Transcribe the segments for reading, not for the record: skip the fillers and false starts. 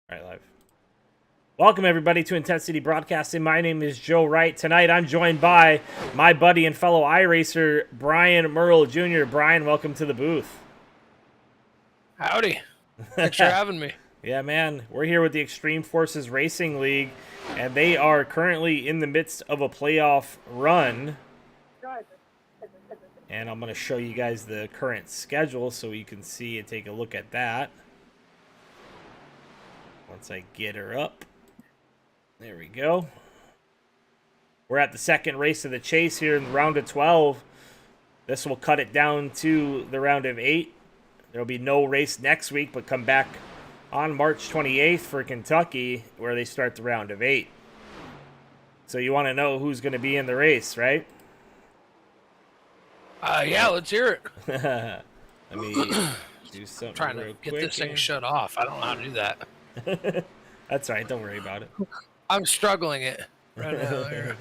All right, live. Welcome, everybody, to Intensity Broadcasting. My name is Joe Wright. Tonight, I'm joined by my buddy and fellow iRacer, Brian Merle Jr. Brian, welcome to the booth. Howdy. Thanks for having me. Yeah, man. We're here with the Extreme Forces Racing League, and they are currently in the midst of a playoff run. And I'm going to show you guys the current schedule so you can see and take a look at that. Once I get her up. There we go. We're at the second race of the chase here in the round of 12. This will cut it down to the round of 8. There will be no race next week, but come back on March 28th for Kentucky, where they start the round of 8. So you want to know who's going to be in the race, right? Yeah, let's hear it. Let me do something. I'm trying to get this thing shut off. I don't know how to do that. That's all right. Don't worry about it. I'm struggling it right now. Here.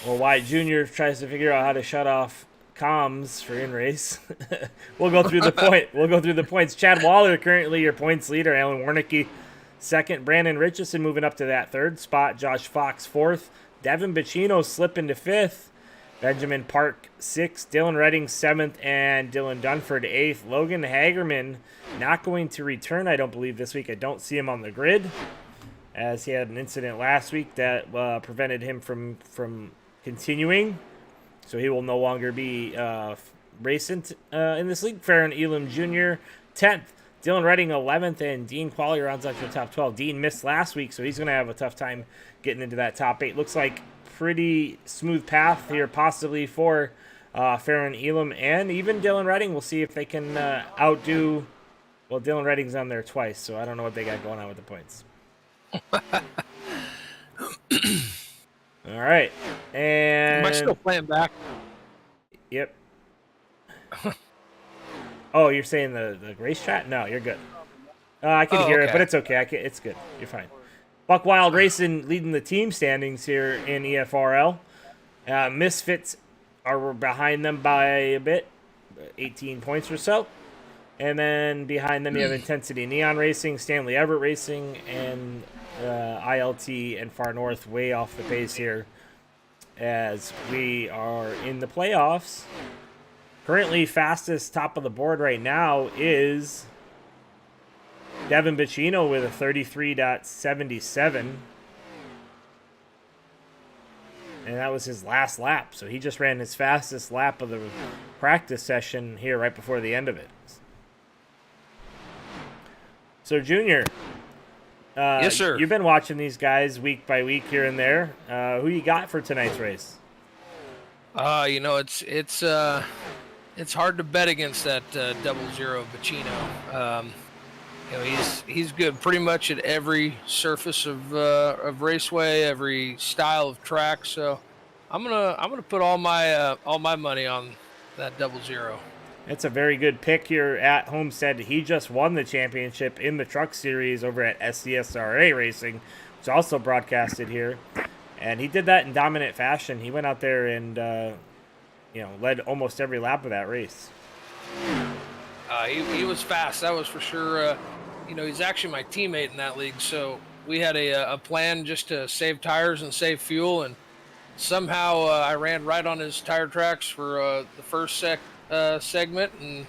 Well, Wyatt Jr. tries to figure out how to shut off comms for in race. We'll go through the point. We'll go through the points. Chad Waller currently your points leader. Alan Warnicki second. Brandon Richardson moving up to that third spot. Josh Fox fourth. Devon Pacino slipping to fifth. Benjamin Park sixth. Dylan Redding seventh, and Dylan Dunford eighth. Logan Hagerman not going to return, I don't believe, this week. I don't see him on the grid, as he had an incident last week that prevented him from continuing. So he will no longer be racing in this league. Farron Elam Jr. 10th. Dylan Redding 11th, and Dean Qualley rounds out your top 12. Dean missed last week, so he's going to have a tough time getting into that top 8. Looks like pretty smooth path here possibly for Farron Elam and even Dylan Redding. We'll see if they can outdo... Well, Dylan Redding's on there twice, so I don't know what they got going on with the points. All right. And... Am I still playing back? Yep. Oh, you're saying the race chat? No, you're good. I can hear it, but it's okay. It's good. You're fine. Buck Wild Racing leading the team standings here in EFRL. Misfits are behind them by a bit, 18 points or so. And then behind them you have Intensity Neon Racing, Stanley Everett Racing, and ILT and Far North way off the pace here as we are in the playoffs. Currently, fastest top of the board right now is Devon Pacino with a 33.77. And that was his last lap. So he just ran his fastest lap of the practice session here right before the end of it. So, Junior. Yes, sir. You've been watching these guys week by week here and there. Who you got for tonight's race? You know, it's hard to bet against that 00 Pacino. You know, he's good pretty much at every surface of raceway, every style of track. So I'm gonna put all my money on that 00. It's a very good pick here at Homestead. He just won the championship in the truck series over at SCSRA Racing, which is also broadcasted here. And he did that in dominant fashion. He went out there and led almost every lap of that race. He was fast, that was for sure. He's actually my teammate in that league, so we had a plan just to save tires and save fuel, and somehow I ran right on his tire tracks for the first segment, and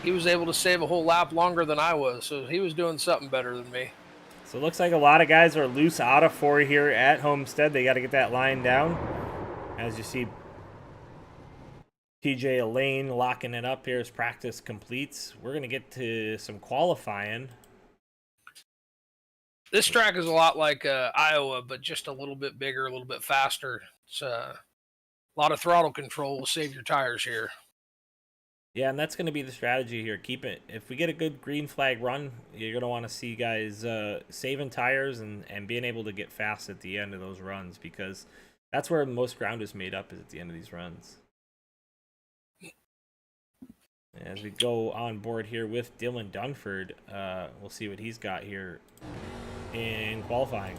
he was able to save a whole lap longer than I was, so he was doing something better than me. So it looks like a lot of guys are loose out of 4 here at Homestead. They got to get that line down. As you see, TJ Elaine locking it up here as practice completes. We're going to get to some qualifying. This track is a lot like Iowa, but just a little bit bigger, a little bit faster. It's a lot of throttle control will save your tires here. Yeah, and that's going to be the strategy here. Keep it. If we get a good green flag run, you're going to want to see guys saving tires and being able to get fast at the end of those runs, because that's where most ground is made up, is at the end of these runs. As we go on board here with Dylan Dunford, we'll see what he's got here in qualifying.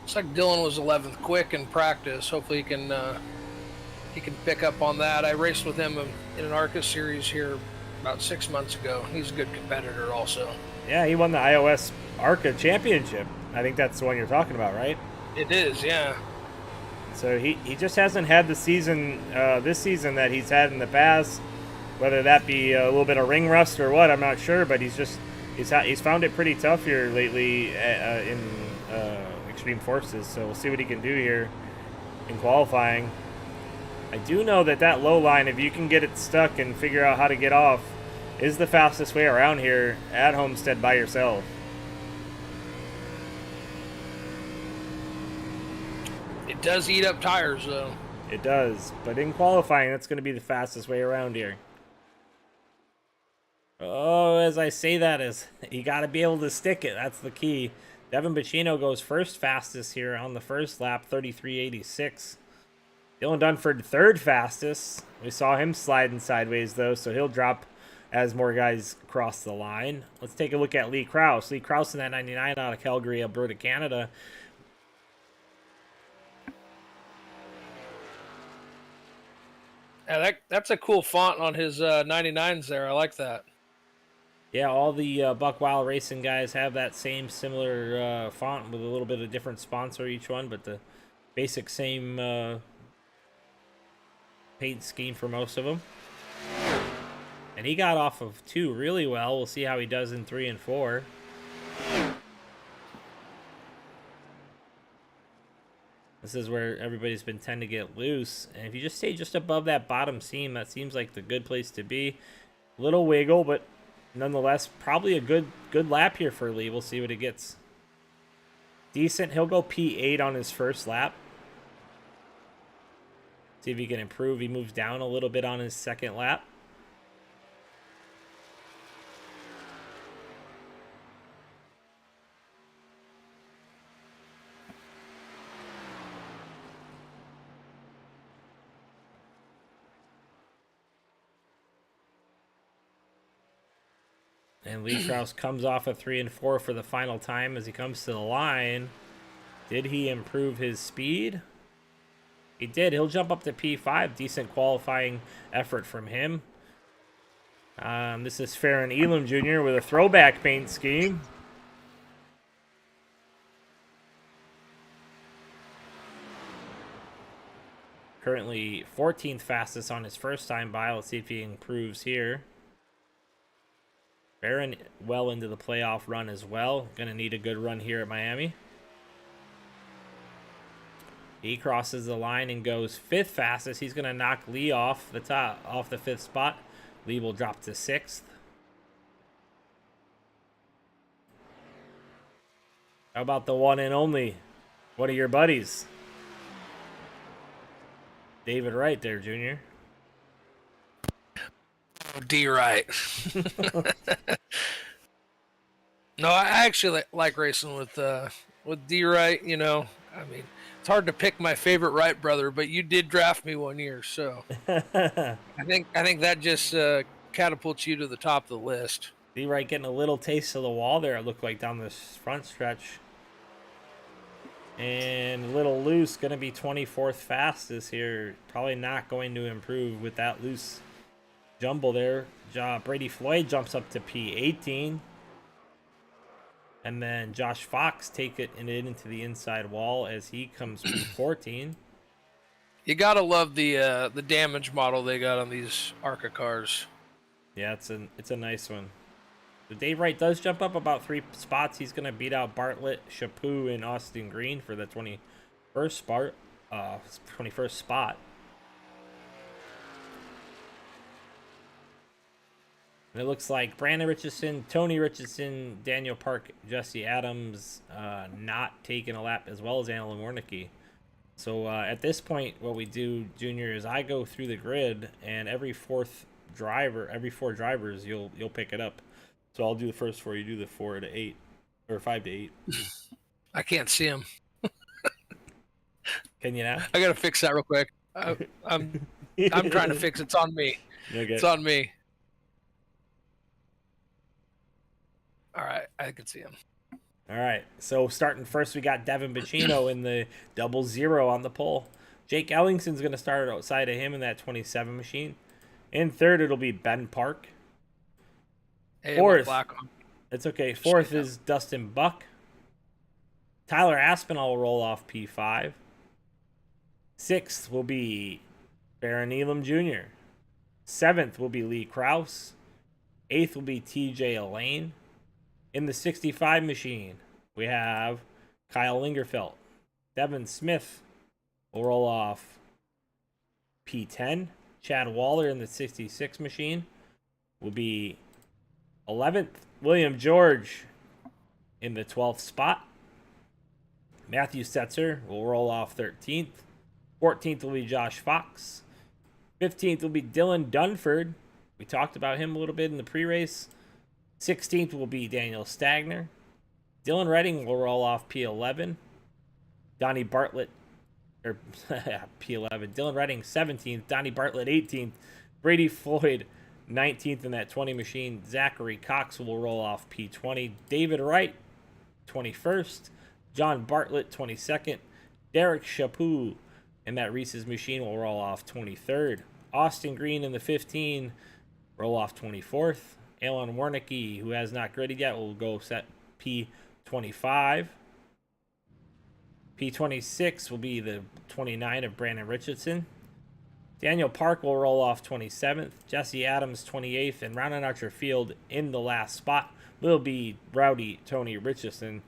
Looks like Dylan was 11th quick in practice. Hopefully he can pick up on that. I raced with him in an Arca series here about 6 months ago. He's a good competitor also. Yeah, he won the iOS Arca Championship. I think that's the one you're talking about, right? It is, yeah. So he just hasn't had the season this season that he's had in the past. Whether that be a little bit of ring rust or what, I'm not sure. But he's found it pretty tough here lately in Extreme Forces. So we'll see what he can do here in qualifying. I do know that low line, if you can get it stuck and figure out how to get off, is the fastest way around here at Homestead by yourself. It does eat up tires, though. It does, but in qualifying, that's going to be the fastest way around here. Oh, as I say that, is you got to be able to stick it. That's the key. Devon Pacino goes first fastest here on the first lap, 33.86. Dylan Dunford third fastest. We saw him sliding sideways, though, so he'll drop as more guys cross the line. Let's take a look at Lee Krause. Lee Krause in that 99 out of Calgary, Alberta, Canada. Yeah, that's a cool font on his 99s there. I like that. Yeah, all the Buck Wild Racing guys have that same similar font with a little bit of different sponsor each one, but the basic same paint scheme for most of them. And he got off of 2 really well. We'll see how he does in 3 and 4. This is where everybody's been tend to get loose. And if you just stay just above that bottom seam, that seems like the good place to be. Little wiggle, but nonetheless, probably a good lap here for Lee. We'll see what he gets. Decent. He'll go P8 on his first lap. See if he can improve. He moves down a little bit on his second lap. And Lee Krause comes off a 3 and 4 for the final time as he comes to the line. Did he improve his speed? He did. He'll jump up to P5. Decent qualifying effort from him. This is Farron Elam Jr. with a throwback paint scheme. Currently 14th fastest on his first time by. Let's see if he improves here. Farron well into the playoff run as well. Going to need a good run here at Miami. He crosses the line and goes 5th fastest. He's going to knock Lee off the 5th spot. Lee will drop to 6th. How about the one and only? One of your buddies. David Wright there, Junior. D Wright. No, I actually like racing with D Wright. You know, I mean, it's hard to pick my favorite Wright brother, but you did draft me one year, so I think that just catapults you to the top of the list. D Wright getting a little taste of the wall there. It looked like down this front stretch. And a little loose, going to be 24th fastest here. Probably not going to improve with that loose jumble there. Brady Floyd jumps up to P18. And then Josh Fox take it into the inside wall as he comes P14. You got to love the damage model they got on these Arca cars. Yeah, it's a nice one. So Dave Wright does jump up about 3 spots. He's going to beat out Bartlett, Chaput, and Austin Green for the 21st spot. And it looks like Brandon Richardson, Tony Richardson, Daniel Park, Jesse Adams not taking a lap, as well as Alan Warnicki. So at this point, what we do, Junior, is I go through the grid, and every 4 drivers, you'll pick it up. So I'll do the first 4, you do the 4 to 8, or 5 to 8. I can't see him. Can you now? I gotta fix that real quick. I'm trying to fix it. It's on me. Okay. It's on me. All right, I can see him. All right. So starting first, we got Devon Pacino in the 00 on the pole. Jake Ellingson's going to start outside of him in that 27 machine. In third, it'll be Ben Park. Hey, Fourth, black on. it's okay. Fourth is Dustin Buck. Tyler Aspinall will roll off P5. Sixth will be Baron Elam Jr. Seventh will be Lee Krause. Eighth will be TJ Elaine. In the 65 machine, we have Kyle Lingerfelt. Devin Smith will roll off P10. Chad Waller in the 66 machine will be 11th. William George in the 12th spot. Matthew Setzer will roll off 13th. 14th will be Josh Fox. 15th will be Dylan Dunford. We talked about him a little bit in the pre-race. 16th will be Daniel Stagner. Dylan Redding will roll off P11. Donnie Bartlett, or P11. Dylan Redding 17th. Donnie Bartlett 18th. Brady Floyd 19th in that 20 machine. Zachary Cox will roll off P20. David Wright 21st. John Bartlett 22nd. Derek Chaput in that Reese's machine will roll off 23rd. Austin Green in the 15 roll off 24th. Alan Warnicki, who has not gridded yet, will go set P25. P26 will be the 29 of Brandon Richardson. Daniel Park will roll off 27th. Jesse Adams 28th. And rounding out your field in the last spot will be Rowdy Tony Richardson.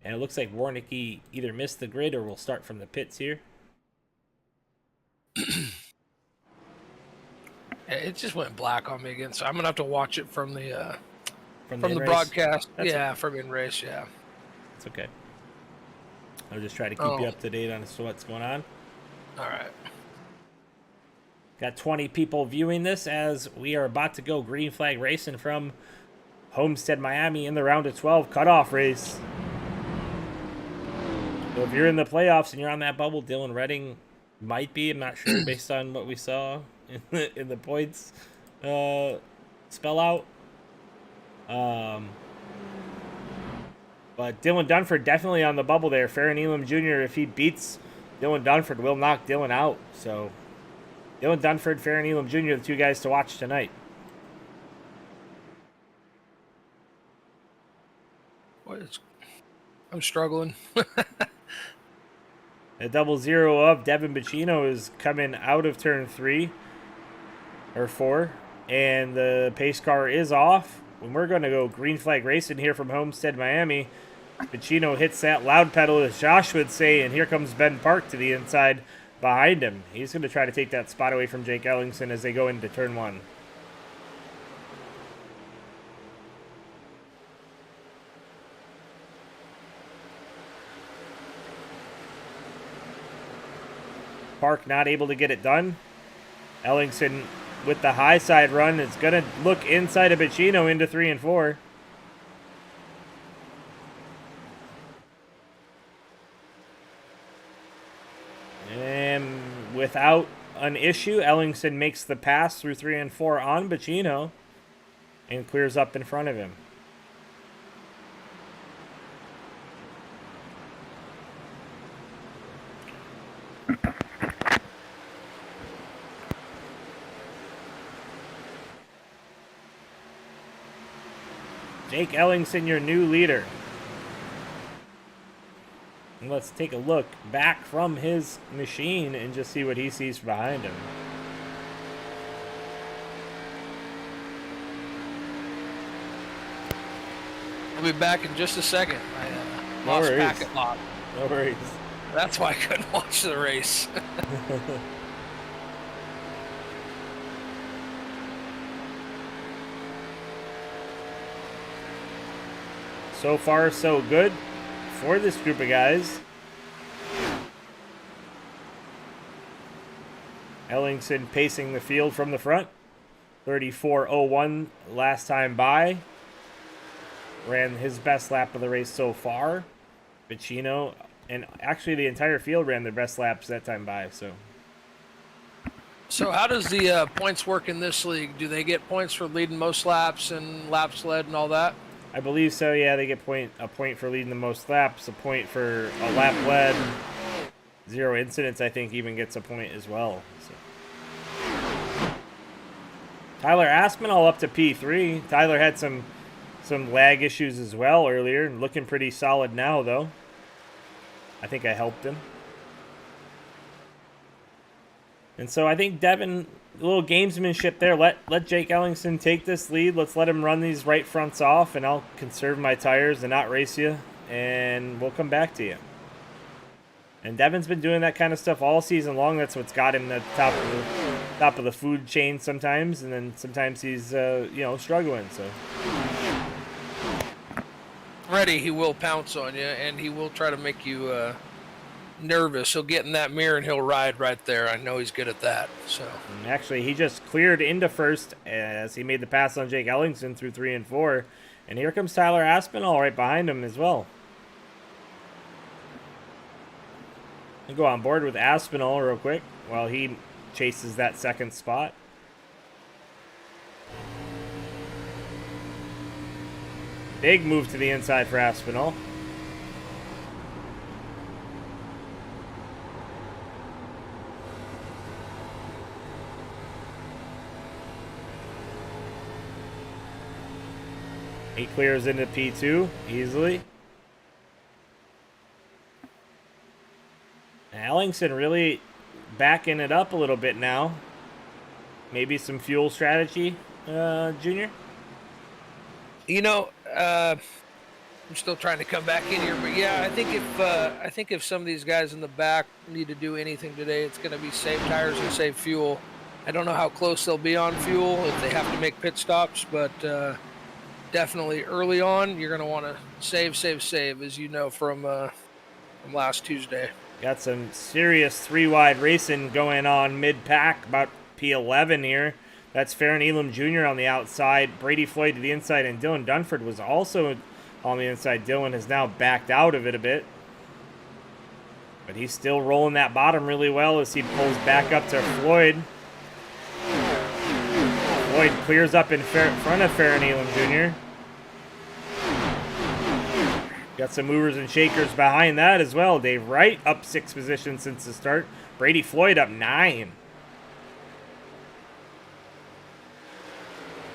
And it looks like Warnicki either missed the grid or will start from the pits here. It just went black on me again, so I'm gonna have to watch it from the the broadcast. That's from in race. Yeah, it's okay. I'll just try to keep you up to date on what's going on. All right. Got 20 people viewing this as we are about to go green flag racing from Homestead, Miami in the round of 12 cutoff race. So if you're in the playoffs and you're on that bubble, Dylan Redding might be. I'm not sure based on what we saw in the points spell out. But Dylan Dunford definitely on the bubble there. Farron Elam Jr., if he beats Dylan Dunford, will knock Dylan out. So Dylan Dunford, Farron Elam Jr., the two guys to watch tonight. I'm struggling. A 00 of Devon Pacino is coming out of turn 3 or 4, and the pace car is off. When we're going to go green flag racing here from Homestead, Miami, Pacino hits that loud pedal, as Josh would say, and here comes Ben Park to the inside behind him. He's going to try to take that spot away from Jake Ellingson as they go into turn 1. Park not able to get it done. Ellingson with the high side run is going to look inside of Pacino into 3 and 4. And without an issue, Ellingson makes the pass through 3 and 4 on Pacino and clears up in front of him. Jake Ellingson, your new leader. And let's take a look back from his machine and just see what he sees behind him. I'll be back in just a second. I lost packet lock. No worries. That's why I couldn't watch the race. So far, so good for this group of guys. Ellingson pacing the field from the front. 34.01 last time by. Ran his best lap of the race so far. Pacino, and actually the entire field ran their best laps that time by. So how does the points work in this league? Do they get points for leading most laps and laps led and all that? I believe so. Yeah, they get a point for leading the most laps, a point for a lap led. 0 incidents, I think, even gets a point as well. So. Tyler Aspinall up to P3. Tyler had some lag issues as well earlier, looking pretty solid now though. I think I helped him. And so I think Devon, a little gamesmanship there. Let Jake Ellingson take this lead. Let's let him run these right fronts off, and I'll conserve my tires and not race you, and we'll come back to you. And Devon's been doing that kind of stuff all season long. That's what's got him at the top of the food chain sometimes, and then sometimes he's struggling. So Ready, he will pounce on you, and he will try to make you nervous. He'll get in that mirror and he'll ride right there. I know he's good at that. So actually, he just cleared into first as he made the pass on Jake Ellingson through 3 and 4, and here comes Tyler Aspinall right behind him as well. I'll go on board with Aspinall real quick while he chases that second spot. Big move to the inside for Aspinall. He clears into P2 easily. Ellingson really backing it up a little bit now. Maybe some fuel strategy, Junior? I'm still trying to come back in here, but yeah, I think if some of these guys in the back need to do anything today, it's going to be save tires and save fuel. I don't know how close they'll be on fuel if they have to make pit stops, but definitely early on, you're going to want to save, as you know from last Tuesday. Got some serious 3-wide racing going on mid-pack, about P11 here. That's Farron Elam Jr. on the outside, Brady Floyd to the inside, and Dylan Dunford was also on the inside. Dylan has now backed out of it a bit, but he's still rolling that bottom really well as he pulls back up to Floyd. Floyd clears up in front of Farron Elam Jr. Got some movers and shakers behind that as well. Dave Wright up 6 positions since the start. Brady Floyd up 9.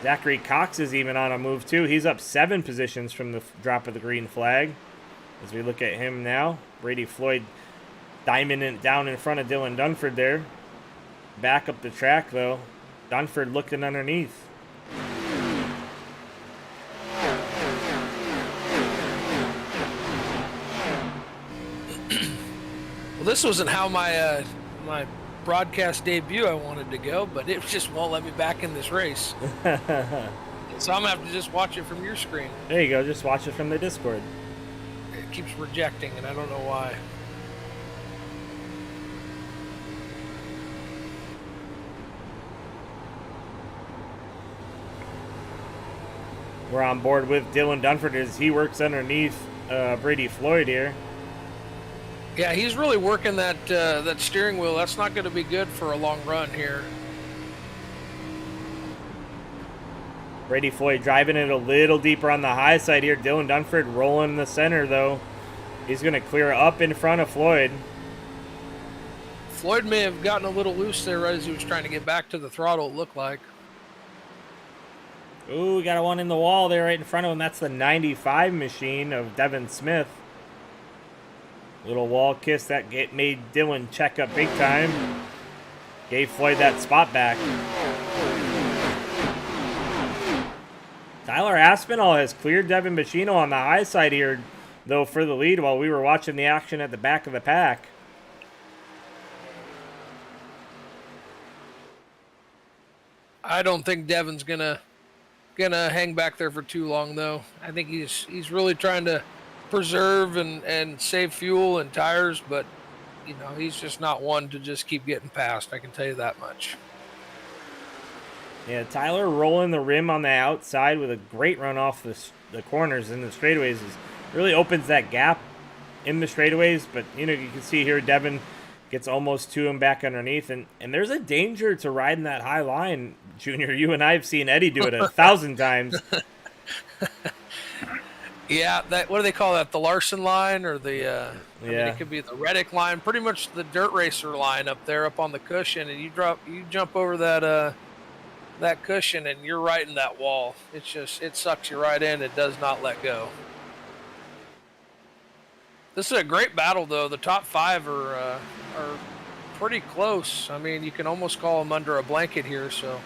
Zachary Cox is even on a move too. He's up 7 positions from the drop of the green flag. As we look at him now, Brady Floyd diamond down in front of Dylan Dunford there. Back up the track though. Dunford looking underneath. Well, this wasn't how my my broadcast debut I wanted to go, but it just won't let me back in this race. So I'm gonna have to just watch it from your screen. There you go, just watch it from the Discord. It keeps rejecting, and I don't know why. We're on board with Dylan Dunford as he works underneath Brady Floyd here. Yeah, he's really working that steering wheel. That's not going to be good for a long run here. Brady Floyd driving it a little deeper on the high side here. Dylan Dunford rolling in the center, though. He's going to clear up in front of Floyd. Floyd may have gotten a little loose there right as he was trying to get back to the throttle, it looked like. Ooh, we got one in the wall there right in front of him. That's the 95 machine of Devon Smith. Little wall kiss that made Dylan check up big time. Gave Floyd that spot back. Tyler Aspinall has cleared Devon Pacino on the high side here, though, for the lead while we were watching the action at the back of the pack. I don't think Devon's gonna hang back there for too long, though. I think he's really trying to preserve and save fuel and tires, but he's just not one to just keep getting past. I can tell you that much. Yeah, Tyler rolling the rim on the outside with a great run off the corners in the straightaways really opens that gap in the straightaways. But you can see here Devon gets almost to him back underneath, and there's a danger to riding that high line, Junior. You and I have seen Eddie do it 1,000 times. Yeah, that, what do they call that? The Larson line, or the I mean, Yeah. it could be the Reddick line, pretty much the dirt racer line up there, up on the cushion, and you jump over that cushion, and you're right in that wall. It sucks you right in. It does not let go. This is a great battle, though. The top 5 are pretty close. I mean, you can almost call them under a blanket here. So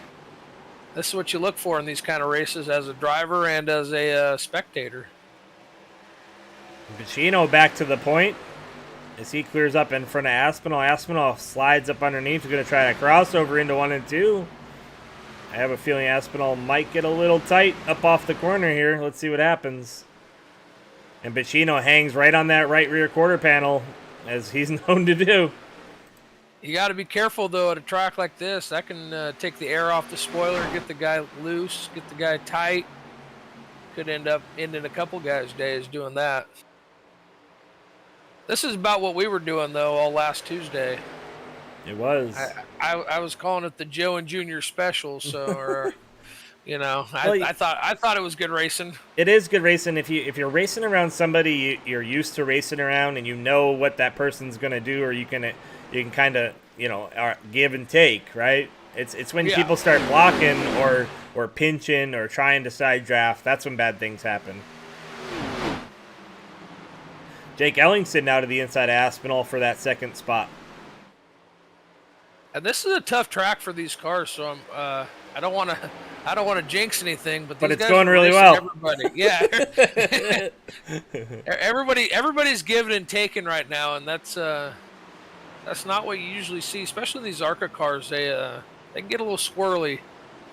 this is what you look for in these kind of races as a driver and as a spectator. Pacino back to the point as he clears up in front of Aspinall. Aspinall slides up underneath. He's going to try a crossover into 1 and 2. I have a feeling Aspinall might get a little tight up off the corner here. Let's see what happens. And Pacino hangs right on that right rear quarter panel, as he's known to do. You got to be careful, though, at a track like this. That can take the air off the spoiler, get the guy loose, get the guy tight. Could end up ending a couple guys' days doing that. This is about what we were doing, though, all last Tuesday. It was. I was calling it the Joe and Junior special, so or, you know, I thought it was good racing. It is good racing if you're racing around somebody you're used to racing around, and you know what that person's gonna do, or you can kind of give and take, right? It's when people start blocking or pinching or trying to side draft, that's when bad things happen. Jake Ellingson now to the inside of Aspinall for that second spot. And this is a tough track for these cars, so I don't want to jinx anything, but it's going really well. Everybody, yeah, everybody's giving and taking right now, and that's not what you usually see, especially these Arca cars. They can get a little squirrely,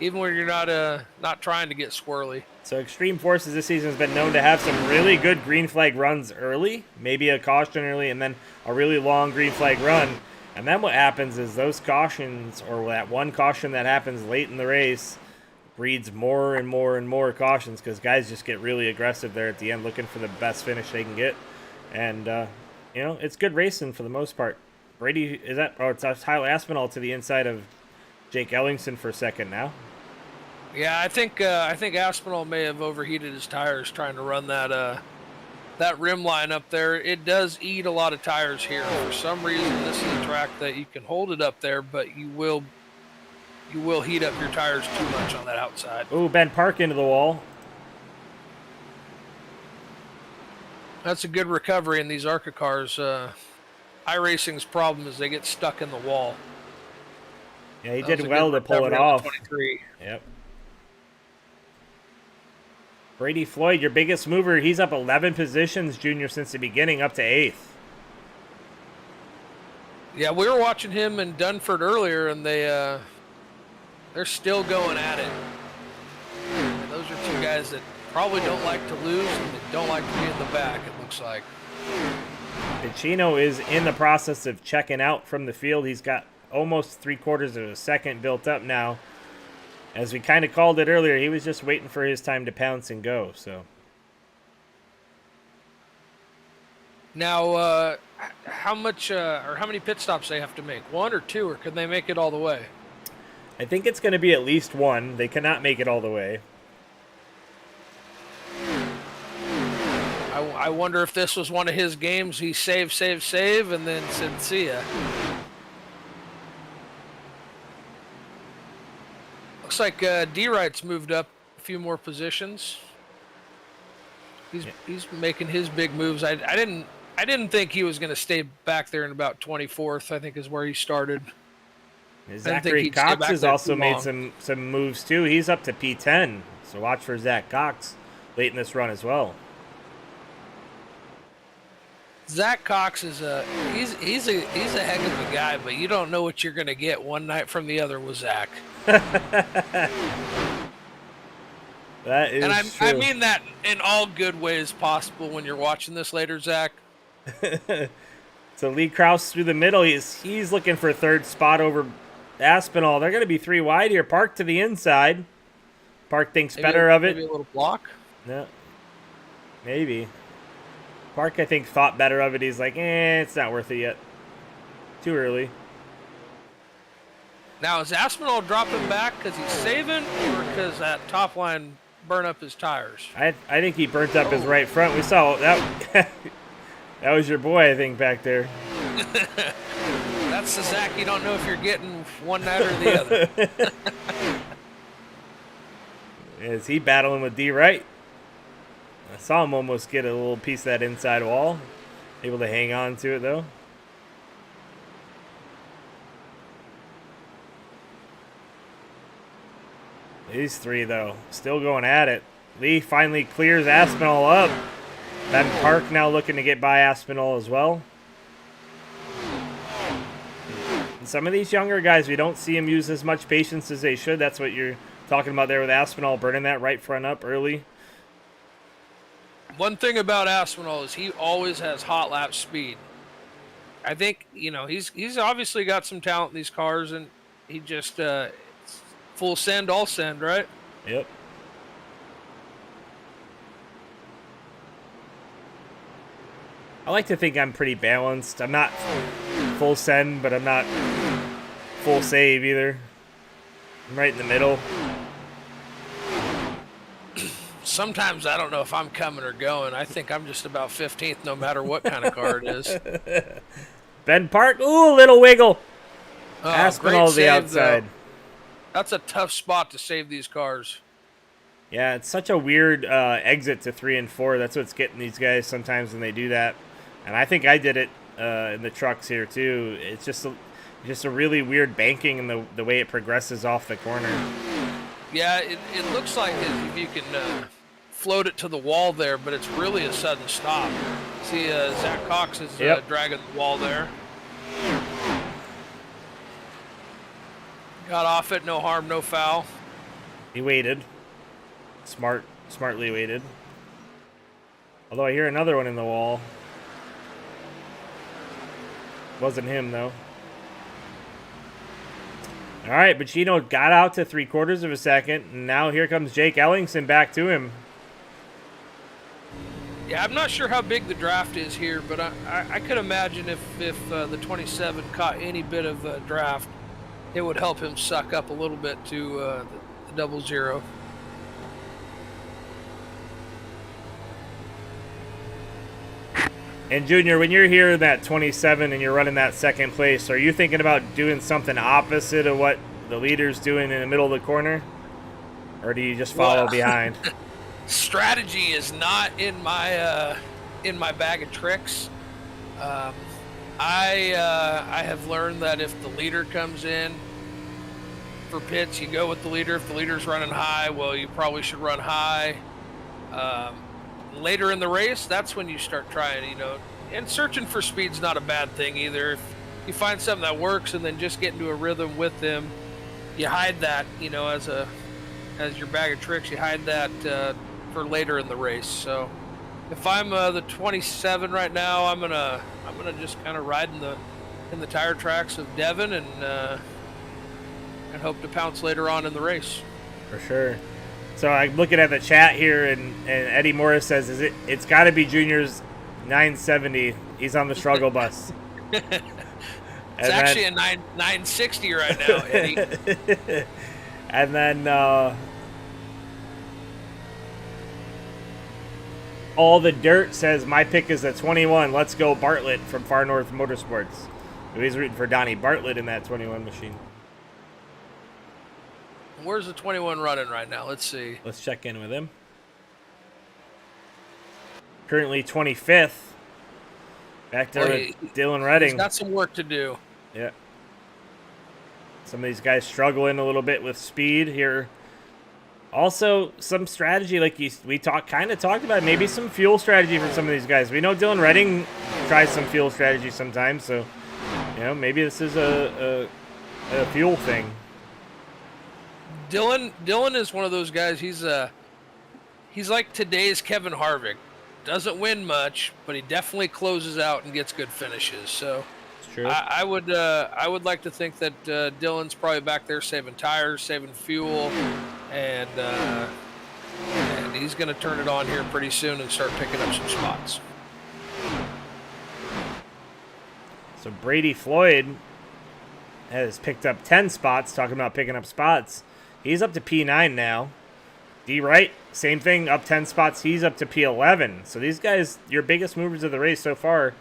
even when you're not trying to get squirrely. So Extreme Forces this season has been known to have some really good green flag runs early, maybe a caution early, and then a really long green flag run. And then what happens is those cautions, or that one caution that happens late in the race, breeds more and more and more cautions, because guys just get really aggressive there at the end, looking for the best finish they can get. And, it's good racing for the most part. Brady, it's Tyler Aspinall to the inside of Jake Ellingson for second now. Yeah, I think Aspinall may have overheated his tires trying to run that rim line up there. It does eat a lot of tires here. For some reason, this is a track that you can hold it up there, but you will heat up your tires too much on that outside. Ooh, Ben Park into the wall. That's a good recovery in these Arca cars. iRacing's problem is they get stuck in the wall. Yeah, he did well to pull it off. 23. Yep. Brady Floyd, your biggest mover, he's up 11 positions, Junior, since the beginning, up to 8th. Yeah, we were watching him in Dunford earlier, and they're still going at it. And those are two guys that probably don't like to lose, and they don't like to be in the back, it looks like. Pacino is in the process of checking out from the field. He's got almost 3/4 of a second built up now. As we kind of called it earlier, he was just waiting for his time to pounce and go. So now, how much or how many pit stops they have to make? 1 or 2, or can they make it all the way? I think it's going to be at least 1. They cannot make it all the way. I wonder if this was one of his games. He save, and then said, "See ya." Looks like D-Wright's moved up a few more positions. He's making his big moves. I didn't think he was going to stay back there in about 24th. I think is where he started. Zachary Cox has also made some moves too. He's up to P10, so watch for Zach Cox late in this run as well. Zach Cox is he's a heck of a guy, but you don't know what you're going to get one night from the other with Zach. That is true. I mean that in all good ways possible when you're watching this later, Zach. So Lee Krause through the middle. He's looking for 3rd spot over Aspinall. They're going to be 3 wide here. Park to the inside. Park thinks better of it. Maybe a little block? No. Maybe. Park, I think, thought better of it. He's like, it's not worth it yet. Too early. Now, is Aspinall dropping back because he's saving, or because that top line burn up his tires. I think he burnt up his right front. We saw that. That was your boy, I think, back there. That's the Zach you don't know if you're getting one night or the other. Is he battling with D Wright? I saw him almost get a little piece of that inside wall. Able to hang on to it, though. These three, though, still going at it. Lee finally clears Aspinall up. Ben Park now looking to get by Aspinall as well. And some of these younger guys, we don't see them use as much patience as they should. That's what you're talking about there with Aspinall, burning that right front up early. One thing about Aspinall is he always has hot lap speed. I think, you know, he's obviously got some talent in these cars, and he just full send, all send, right? Yep. I like to think I'm pretty balanced. I'm not full send, but I'm not full save either. I'm right in the middle. Sometimes I don't know if I'm coming or going. I think I'm just about 15th no matter what kind of car it is. Ben Park, ooh, little wiggle. Oh, Aspinall's the outside. Though. That's a tough spot to save these cars. Yeah, it's such a weird exit to 3 and 4. That's what's getting these guys sometimes when they do that. And I think I did it in the trucks here too. It's just a really weird banking in the way it progresses off the corner. Yeah, it looks like if you can float it to the wall there, but it's really a sudden stop. See, Zach Cox is dragging the wall there. Got off it, no harm, no foul. He waited. Smartly waited. Although I hear another one in the wall. Wasn't him, though. All right, Pacino got out to 3/4 of a second, and now here comes Jake Ellingson back to him. Yeah, I'm not sure how big the draft is here, but I could imagine if the 27 caught any bit of draft, it would help him suck up a little bit to the 00. And Junior, when you're here in that 27 and you're running that second place, are you thinking about doing something opposite of what the leader's doing in the middle of the corner? Or do you just follow behind? Strategy is not in my bag of tricks. I have learned that if the leader comes in for pits, you go with the leader. If the leader's running high, well, you probably should run high. Later in the race, that's when you start trying, you know, and searching for speed's not a bad thing either. If you find something that works and then just get into a rhythm with them, you hide that, you know, as your bag of tricks, you hide that for later in the race. So if I'm the 27 right now, I'm gonna just kind of ride in the tire tracks of Devon and hope to pounce later on in the race. For sure. So I'm looking at the chat here, and Eddie Morris says, it's got to be Junior's 970. He's on the struggle bus. It's actually a 960 right now, Eddie. And then All the Dirt says, my pick is a 21. Let's go Bartlett from Far North Motorsports. He's rooting for Donnie Bartlett in that 21 machine. Where's the 21 running right now? Let's see. Let's check in with him. Currently 25th. Back there with Dylan Redding. He's got some work to do. Yeah. Some of these guys struggling a little bit with speed here. Also, some strategy, like we kind of talked about, maybe some fuel strategy for some of these guys. We know Dylan Redding tries some fuel strategy sometimes, so you know maybe this is a fuel thing. Dylan is one of those guys. He's like today's Kevin Harvick. Doesn't win much, but he definitely closes out and gets good finishes. So it's true. I would like to think that Dylan's probably back there saving tires, saving fuel, and he's going to turn it on here pretty soon and start picking up some spots. So Brady Floyd has picked up 10 spots. Talking about picking up spots. He's up to P9 now. D Wright, same thing, up 10 spots. He's up to P11. So these guys, your biggest movers of the race so far,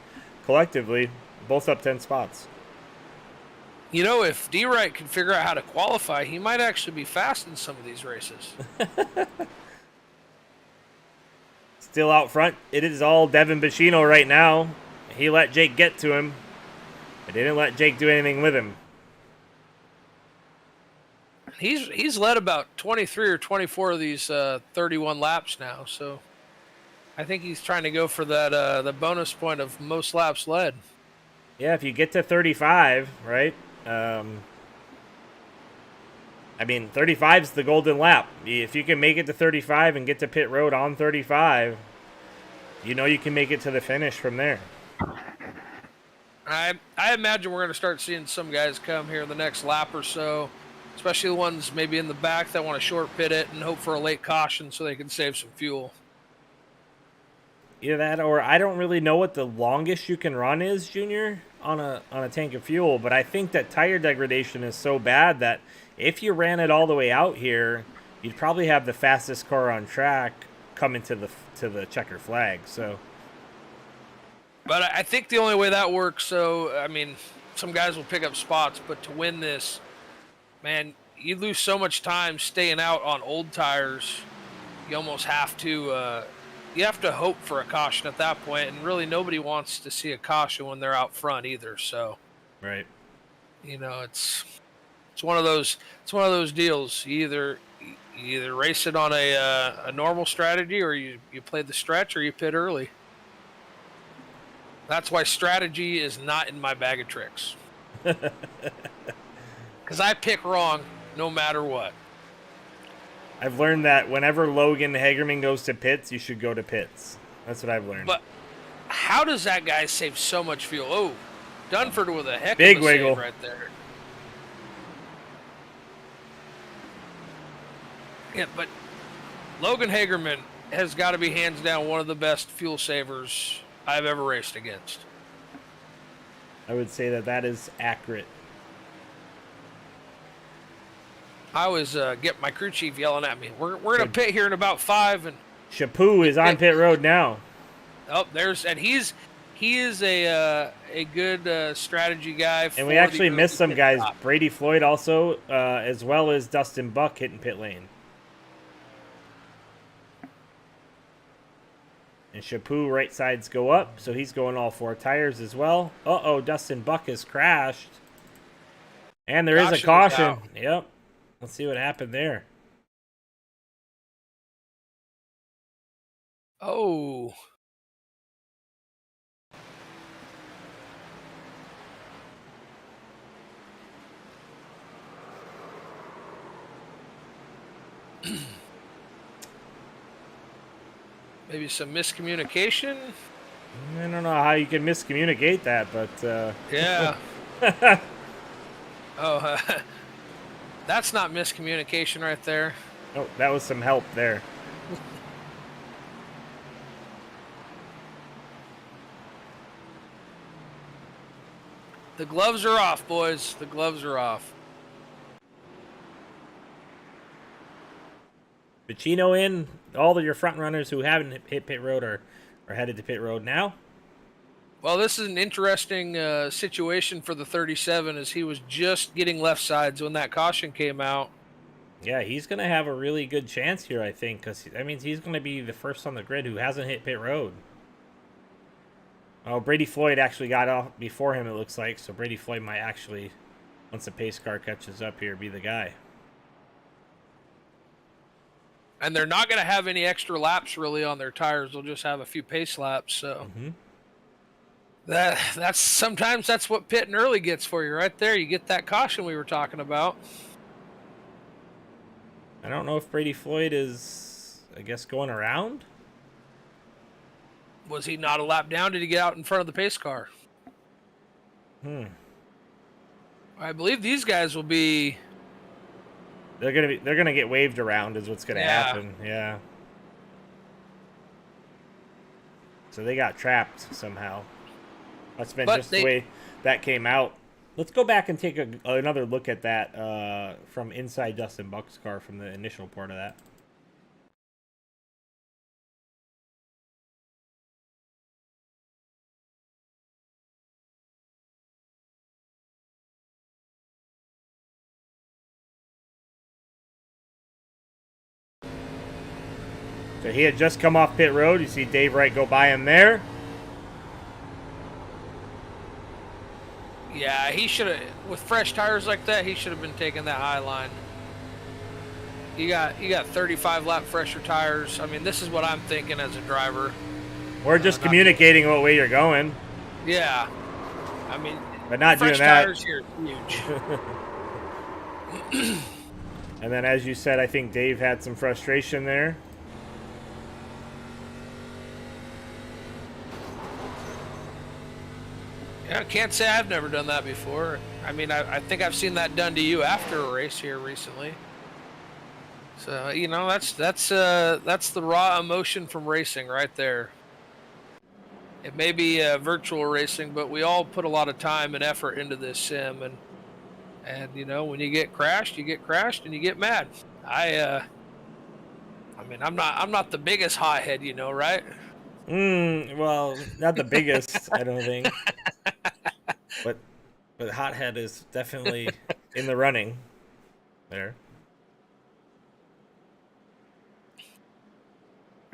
collectively, both up 10 spots. You know, if D Wright can figure out how to qualify, he might actually be fast in some of these races. Still out front, it is all Devon Pacino right now. He let Jake get to him, but didn't let Jake do anything with him. He's led about 23 or 24 of these 31 laps now, so I think he's trying to go for that the bonus point of most laps led. Yeah, if you get to 35, right? I mean, 35 is the golden lap. If you can make it to 35 and get to pit road on 35, you know you can make it to the finish from there. I imagine we're going to start seeing some guys come here the next lap or so, especially the ones maybe in the back that want to short pit it and hope for a late caution so they can save some fuel. Either that, or I don't really know what the longest you can run is, Junior, on a tank of fuel. But I think that tire degradation is so bad that if you ran it all the way out here, you'd probably have the fastest car on track coming to the checker flag. So, but I think the only way that works. So I mean, some guys will pick up spots, but to win this, man, you lose so much time staying out on old tires. You almost have to. You have to hope for a caution at that point, and really nobody wants to see a caution when they're out front either. So, right, you know, it's one of those deals. You either race it on a normal strategy, or you play the stretch, or you pit early. That's why strategy is not in my bag of tricks. Because I pick wrong no matter what. I've learned that whenever Logan Hagerman goes to pits, you should go to pits. That's what I've learned. But how does that guy save so much fuel? Oh, Dunford with a heck big of a wiggle save right there. Yeah, but Logan Hagerman has got to be hands down one of the best fuel savers I've ever raced against. I would say that is accurate. I always get my crew chief yelling at me. We're gonna pit here in about 5, and Chaput is on pit road now. Oh, he is a good strategy guy. And we actually missed some guys. Brady Floyd also, as well as Dustin Buck hitting pit lane. And Chaput right sides go up, so he's going all 4 tires as well. Uh-oh, Dustin Buck has crashed. And there is a caution. Yep. Let's see what happened there. Oh. Maybe some miscommunication? I don't know how you can miscommunicate that, but... Yeah. Oh, that's not miscommunication right there. Oh, that was some help there. The gloves are off, boys. The gloves are off. Pacino in. All of your front runners who haven't hit pit road are headed to pit road now. Well, this is an interesting situation for the 37, as he was just getting left sides when that caution came out. Yeah, he's going to have a really good chance here, I think, because that means he's going to be the first on the grid who hasn't hit pit road. Oh, Brady Floyd actually got off before him, it looks like, so Brady Floyd might actually, once the pace car catches up here, be the guy. And they're not going to have any extra laps really on their tires. They'll just have a few pace laps, so... Mm-hmm. That's sometimes that's what pitting early gets for you right there. You get that caution we were talking about. I don't know if Brady Floyd is, I guess, going around. Was he not a lap down? Did he get out in front of the pace car? I believe these guys will be. They're gonna get waved around is what's gonna happen. Yeah. So they got trapped somehow. That's been just the way that came out. Let's go back and take another look at that from inside Dustin Buck's car from the initial part of that. So he had just come off pit road. You see Dave Wright go by him there. Yeah, he should have, with fresh tires like that, he should have been taking that high line. You got 35 lap fresher tires. I mean, this is what I'm thinking as a driver. Or just communicating what way you're going. Yeah. I mean, but not doing that. Fresh tires here is huge. And then, as you said, I think Dave had some frustration there. Yeah, I can't say I've never done that before. I mean, I think I've seen that done to you after a race here recently. So, you know, that's the raw emotion from racing right there. It may be virtual racing, but we all put a lot of time and effort into this sim, and you know, when you get crashed, and you get mad. I mean, I'm not the biggest hothead, you know, right? Well, not the biggest, I don't think. But hothead is definitely in the running there.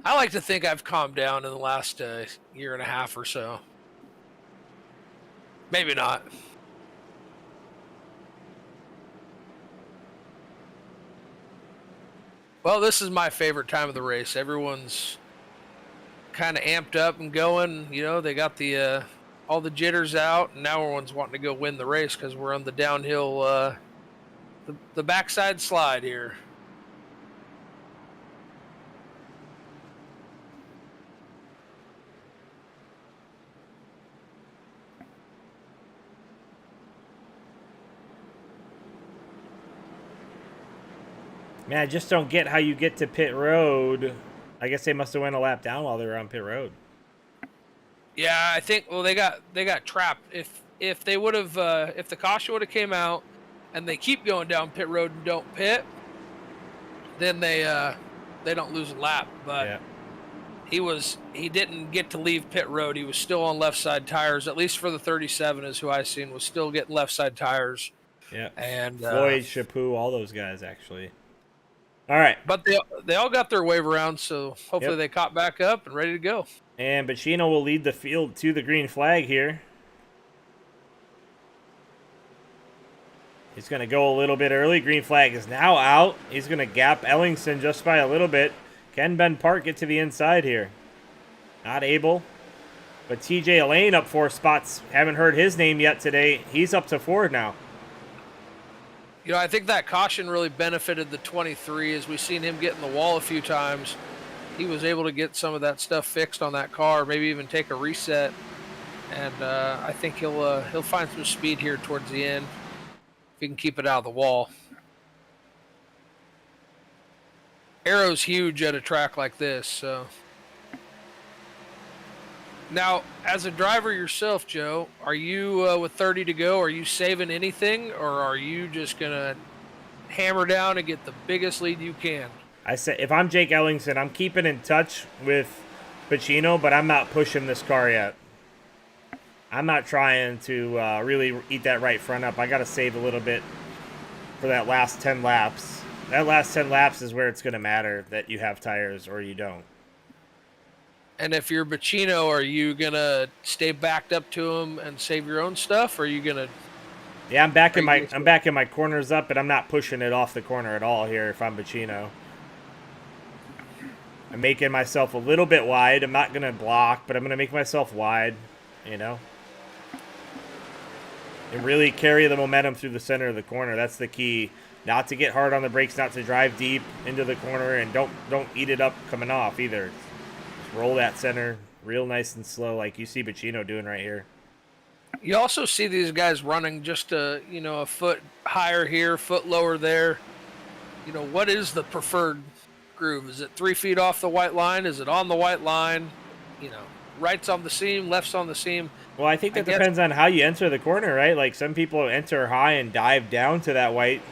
I like to think I've calmed down in the last year and a half or so. Maybe not. Well, this is my favorite time of the race. Everyone's kind of amped up and going. You know, they got the all the jitters out, and now everyone's wanting to go win the race because we're on the downhill, the backside slide here. Man, I just don't get how you get to pit road. I guess they must have went a lap down while they were on pit road. Yeah, I think. Well, they got trapped. If they would have, if the caution would have came out, and they keep going down pit road and don't pit, then they don't lose a lap. But yeah. He didn't get to leave pit road. He was still on left side tires. At least for the 37 is who I seen was still getting left side tires. Yeah, and Floyd, Chaput, all those guys actually. All right. But they all got their wave around, so hopefully they caught back up and ready to go. And Pacino will lead the field to the green flag here. He's going to go a little bit early. Green flag is now out. He's going to gap Ellingson just by a little bit. Can Ben Park get to the inside here? Not able. But TJ Elaine up 4 spots. Haven't heard his name yet today. He's up to 4 now. You know, I think that caution really benefited the 23 as we've seen him get in the wall a few times. He was able to get some of that stuff fixed on that car, maybe even take a reset. And I think he'll find some speed here towards the end if he can keep it out of the wall. Aero's huge at a track like this, so. Now, as a driver yourself, Joe, are you, with 30 to go, are you saving anything, or are you just going to hammer down and get the biggest lead you can? I say, if I'm Jake Ellingson, I'm keeping in touch with Pacino, but I'm not pushing this car yet. I'm not trying to really eat that right front up. I got to save a little bit for that last 10 laps. That last 10 laps is where it's going to matter that you have tires or you don't. And if you're Pacino, are you going to stay backed up to him and save your own stuff, or are you going to... Yeah, I'm backing my corners up, but I'm not pushing it off the corner at all here if I'm Pacino. I'm making myself a little bit wide. I'm not going to block, but I'm going to make myself wide, you know? And really carry the momentum through the center of the corner. That's the key. Not to get hard on the brakes, not to drive deep into the corner, and don't eat it up coming off either. Roll that center real nice and slow like you see Pacino doing right here. You also see these guys running just a foot higher here, foot lower there. You know, what is the preferred groove? Is it 3 feet off the white line? Is it on the white line? You know, right's on the seam, left's on the seam. Well, I think that depends on how you enter the corner, right? Like some people enter high and dive down to that white.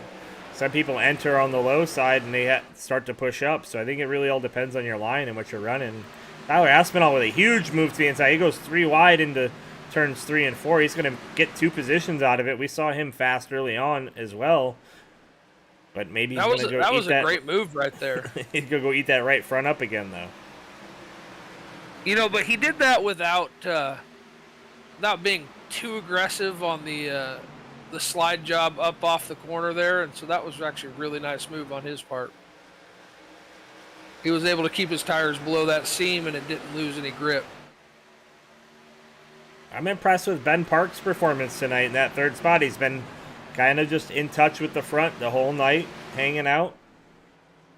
Some people enter on the low side and they start to push up. So I think it really all depends on your line and what you're running. Tyler Aspinall with a huge move to the inside. He goes 3 wide into turns 3 and 4. He's going to get 2 positions out of it. We saw him fast early on as well. But maybe he's That was gonna go that eat was a that. great move right there. He's gonna go eat that right front up again, though. But he did that without being too aggressive on the slide job up off the corner there, and so that was actually a really nice move on his part. He was able to keep his tires below that seam, and it didn't lose any grip. I'm impressed with Ben Park's performance tonight in that third spot. He's been kind of just in touch with the front the whole night, hanging out,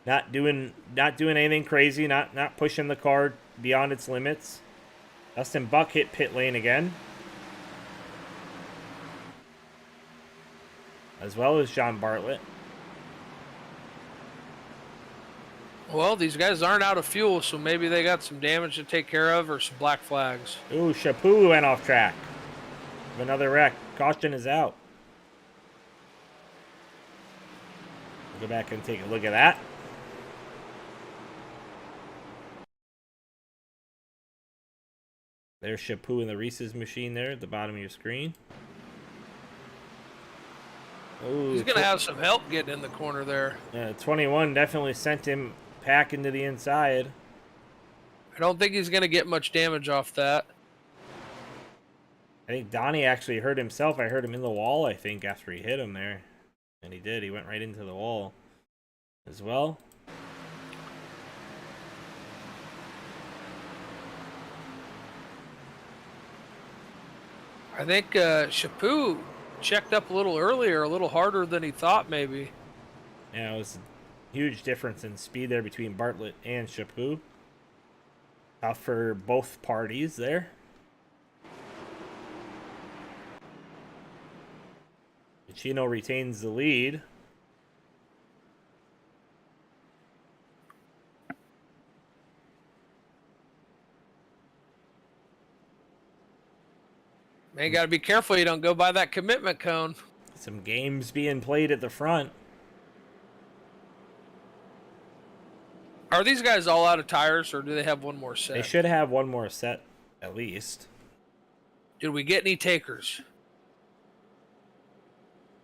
not doing anything crazy, not pushing the car beyond its limits. Dustin Buck hit pit lane again, as well as John Bartlett. Well, these guys aren't out of fuel, so maybe they got some damage to take care of or some black flags. Ooh, Chaput went off track. Another wreck. Caution is out. We'll go back and take a look at that. There's Chaput in the Reese's machine there at the bottom of your screen. Ooh, He's going to have some help getting in the corner there. 21 definitely sent him back into the inside. I don't think he's going to get much damage off that. I think Donnie actually hurt himself. I heard him in the wall, I think, after he hit him there. And he did. He went right into the wall as well. I think Chaput checked up a little earlier, a little harder than he thought maybe. Yeah, it was a huge difference in speed there between Bartlett and Chaput. Tough for both parties there. Pacino retains the lead. Man, you got to be careful you don't go by that commitment cone. Some games being played at the front. Are these guys all out of tires, or do they have one more set? They should have one more set, at least. Did we get any takers?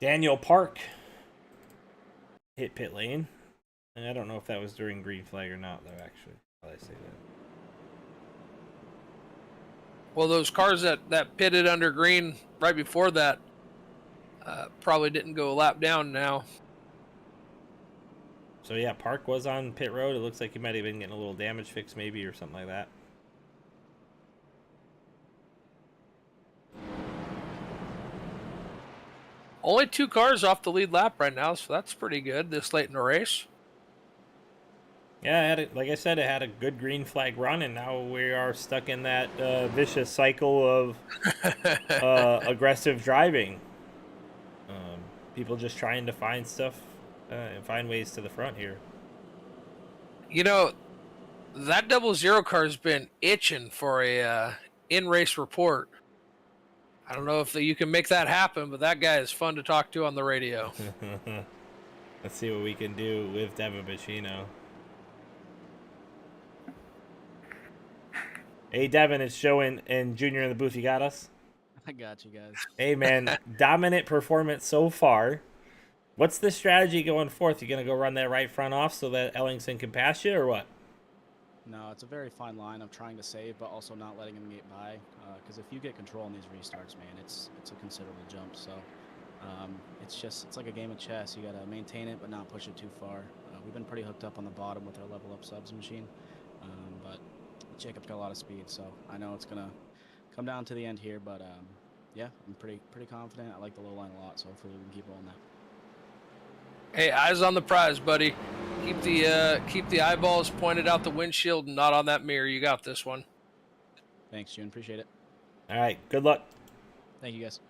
Daniel Park hit pit lane. And I don't know if that was during green flag or not, though, actually. Why did I say that? Well, those cars that pitted under green right before that probably didn't go a lap down now. So, yeah, Park was on pit road. It looks like he might have been getting a little damage fix, maybe, or something like that. Only 2 cars off the lead lap right now, so that's pretty good this late in the race. Yeah, like I said, it had a good green flag run, and now we are stuck in that vicious cycle of aggressive driving. People just trying to find stuff and find ways to the front here. You know, that 00 car's been itching for a in-race report. I don't know if you can make that happen, but that guy is fun to talk to on the radio. Let's see what we can do with Devon Pacino. Hey, Devon, it's Joe and Junior in the booth. You got us? I got you guys. Hey, man, dominant performance so far. What's the strategy going forth? You going to go run that right front off so that Ellingson can pass you, or what? No, it's a very fine line of trying to save, but also not letting him get by. Because if you get control in these restarts, man, it's a considerable jump. So it's like a game of chess. You got to maintain it, but not push it too far. We've been pretty hooked up on the bottom with our level up subs machine, but Jacob's got a lot of speed, so I know it's gonna come down to the end here. But yeah, I'm pretty confident. I like the low line a lot, so hopefully we can keep rolling that. Hey, eyes on the prize, buddy. Keep the eyeballs pointed out the windshield and not on that mirror. You got this one. Thanks, June. Appreciate it. All right, good luck. Thank you, guys.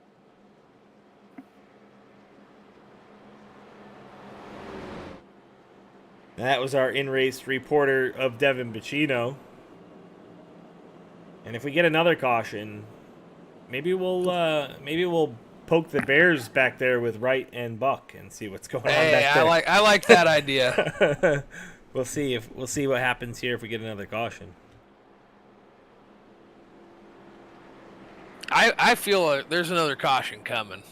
That was our in-race reporter of Devon Pacino. And if we get another caution, maybe we'll poke the Bears back there with Wright and Buck and see what's going on back there. I like that idea. We'll see what happens here if we get another caution. I feel like there's another caution coming.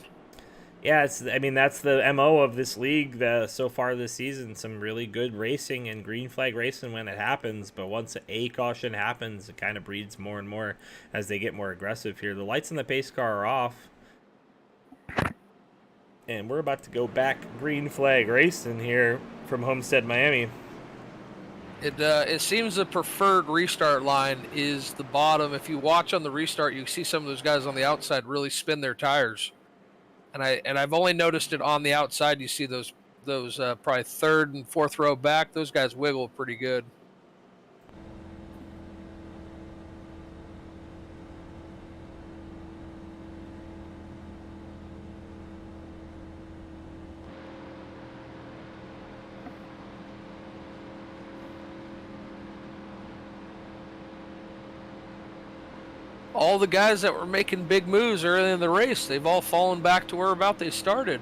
Yeah, I mean, that's the MO of this league so far this season. Some really good racing and green flag racing when it happens, but once a caution happens, it kind of breeds more and more as they get more aggressive here. The lights on the pace car are off, and we're about to go back green flag racing here from Homestead, Miami. It seems the preferred restart line is the bottom. If you watch on the restart, you see some of those guys on the outside really spin their tires. And I've only noticed it on the outside. You see those probably third and fourth row back. Those guys wiggle pretty good. All the guys that were making big moves early in the race, they've all fallen back to where about they started.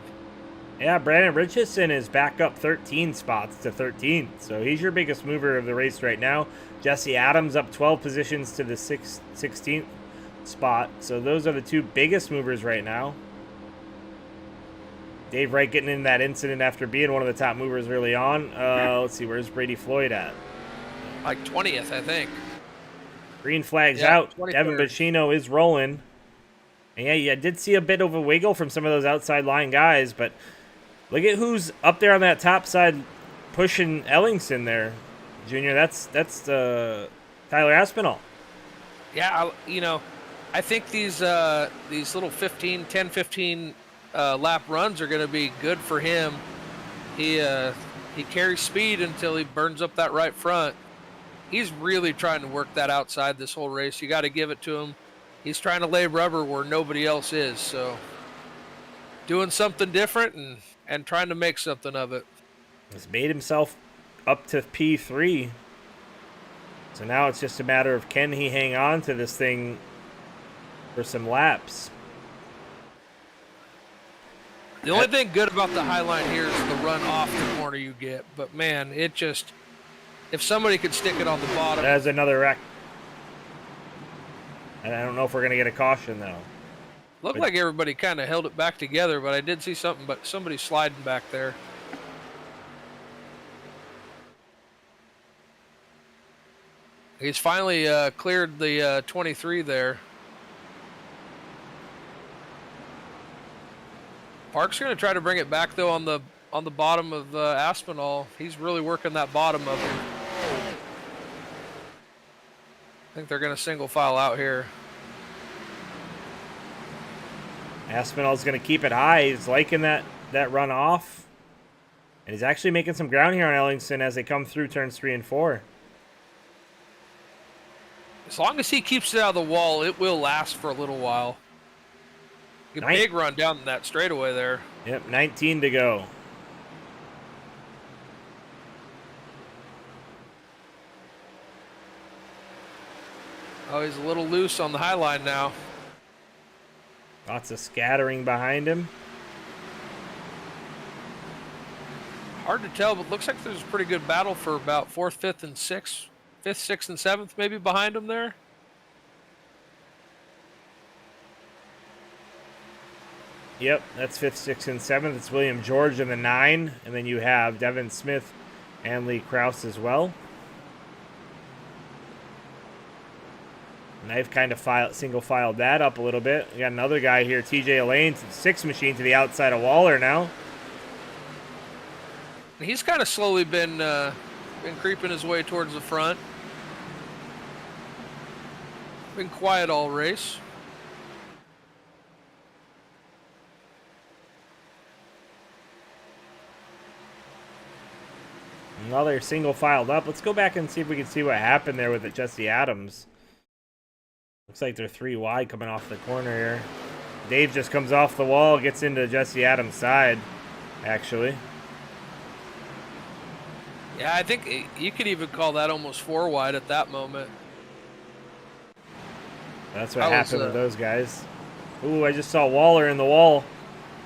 Yeah, Brandon Richardson is back up 13 spots to 13th, so he's your biggest mover of the race right now. Jesse Adams up 12 positions to the 16th spot, so those are the two biggest movers right now. Dave Wright getting in that incident after being one of the top movers early on. Let's see, where's Brady Floyd at? Like 20th, I think. Green flag's out. 23rd. Devon Pacino is rolling. And yeah, I did see a bit of a wiggle from some of those outside line guys, but look at who's up there on that top side pushing Ellingson there, Junior. That's Tyler Aspinall. Yeah, I think these little 10-15 lap runs are going to be good for him. He carries speed until he burns up that right front. He's really trying to work that outside this whole race. You got to give it to him. He's trying to lay rubber where nobody else is. So doing something different and trying to make something of it. He's made himself up to P3. So now it's just a matter of can he hang on to this thing for some laps. The only thing good about the high line here is the run off the corner you get. But, man, it just... If somebody could stick it on the bottom... That's another wreck. And I don't know if we're going to get a caution, though. Looked like everybody kind of held it back together, but I did see somebody sliding back there. He's finally cleared the 23 there. Park's going to try to bring it back, though, on the bottom of Aspinall. He's really working that bottom of him. I think they're going to single file out here. Aspinall's going to keep it high. He's liking that run off. And he's actually making some ground here on Ellingson as they come through turns 3 and 4. As long as he keeps it out of the wall, it will last for a little while. A big run down that straightaway there. Yep, 19 to go. Oh, he's a little loose on the high line now. Lots of scattering behind him. Hard to tell, but looks like there's a pretty good battle for about 4th, 5th, and 6th. 5th, 6th, and 7th maybe behind him there. Yep, that's 5th, 6th, and 7th. It's William George in the 9. And then you have Devin Smith and Lee Krause as well. And I've kind of single filed that up a little bit. We got another guy here, TJ Elaine, 6 machine to the outside of Waller now. He's kind of slowly been creeping his way towards the front. Been quiet all race. Another single filed up. Let's go back and see if we can see what happened there with it, Jesse Adams. Looks like they're 3 wide coming off the corner here. Dave just comes off the wall, gets into Jesse Adams' side, actually. Yeah, I think you could even call that almost 4 wide at that moment. That's what happened with those guys. Ooh, I just saw Waller in the wall.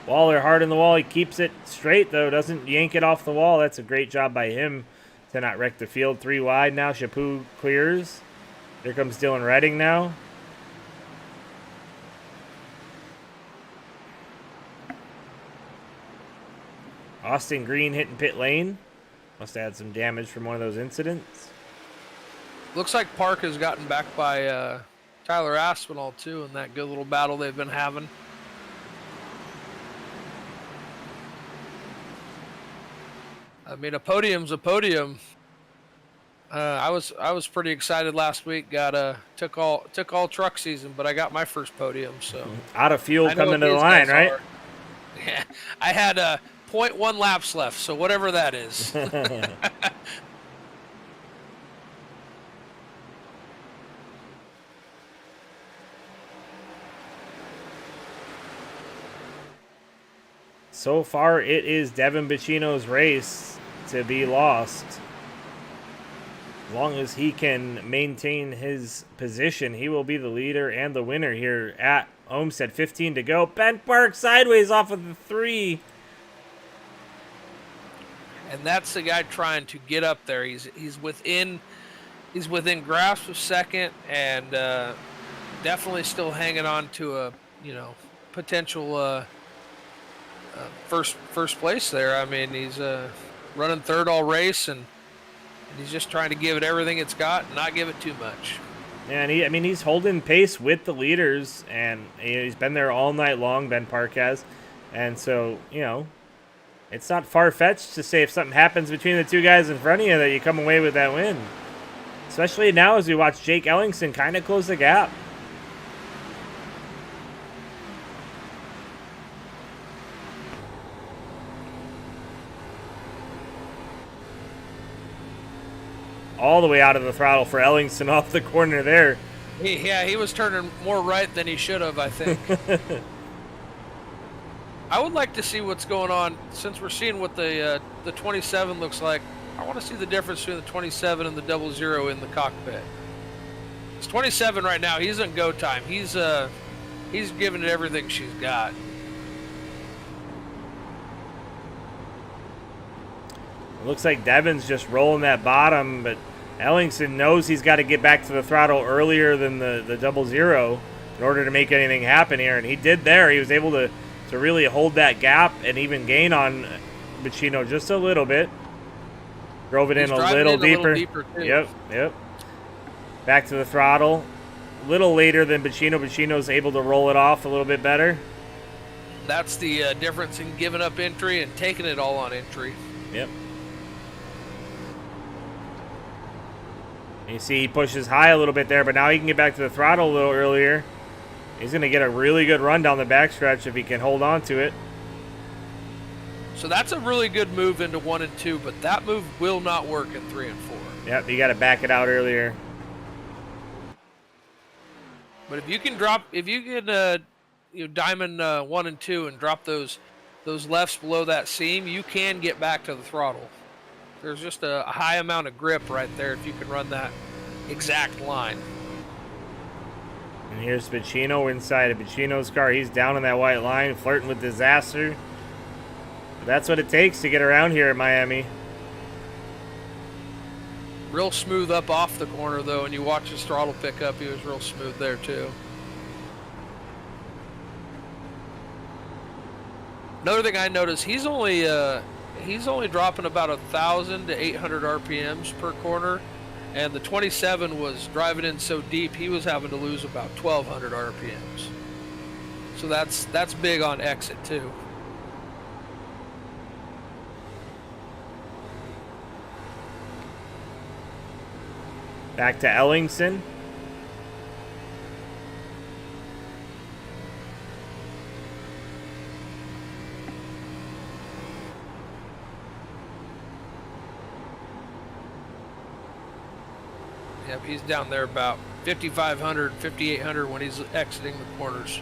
Waller hard in the wall. He keeps it straight, though. Doesn't yank it off the wall. That's a great job by him to not wreck the field. 3 wide now. Chaput clears. Here comes Dylan Redding now. Austin Green hitting pit lane. Must have had some damage from one of those incidents. Looks like Park has gotten back by Tyler Aspinall, too, in that good little battle they've been having. I mean, a podium's a podium. I was pretty excited last week. Took all truck season, but I got my first podium. So out of fuel coming to the line, right? Yeah, I had 0.1 laps left, so whatever that is. So far, it is Devon Pacino's race to be lost. As long as he can maintain his position, he will be the leader and the winner here at Homestead. 15 to go. Ben Park sideways off of the 3. And that's the guy trying to get up there. He's within grasp of second, and definitely still hanging on to a potential first place there. I mean, he's running third all race, and he's just trying to give it everything it's got and not give it too much. Yeah, and he's holding pace with the leaders, and he's been there all night long, Ben Park has. And so, it's not far-fetched to say if something happens between the two guys in front of you that you come away with that win. Especially now as we watch Jake Ellingson kind of close the gap. All the way out of the throttle for Ellingson off the corner there. He was turning more right than he should have, I think. I would like to see what's going on, since we're seeing what the 27 looks like. I want to see the difference between the 27 and the 00 in the cockpit. It's 27 right now. He's in go time. He's giving it everything she's got. It looks like Devon's just rolling that bottom, but Ellingson knows he's got to get back to the throttle earlier than the 00 in order to make anything happen here, and he did there. He was able to really hold that gap and even gain on Pacino just a little bit. Drove it in a little deeper. Yep. Back to the throttle. A little later than Pacino. Pacino's able to roll it off a little bit better. That's the difference in giving up entry and taking it all on entry. Yep. You see he pushes high a little bit there, but now he can get back to the throttle a little earlier. He's going to get a really good run down the backstretch if he can hold on to it. So that's a really good move into 1 and 2, but that move will not work in 3 and 4. Yep, you got to back it out earlier. But if you can diamond 1 and 2 and drop those lefts below that seam, you can get back to the throttle. There's just a high amount of grip right there if you can run that exact line. And here's Pacino inside of Pacino's car. He's down in that white line, flirting with disaster. But that's what it takes to get around here at Miami. Real smooth up off the corner, though, and you watch his throttle pick up. He was real smooth there, too. Another thing I noticed, he's only dropping about 1,000 to 800 RPMs per corner, and the 27 was driving in so deep he was having to lose about 1,200 RPMs. So that's big on exit too. Back to Ellingson. Yep, he's down there about 5,500, 5,800 when he's exiting the corners.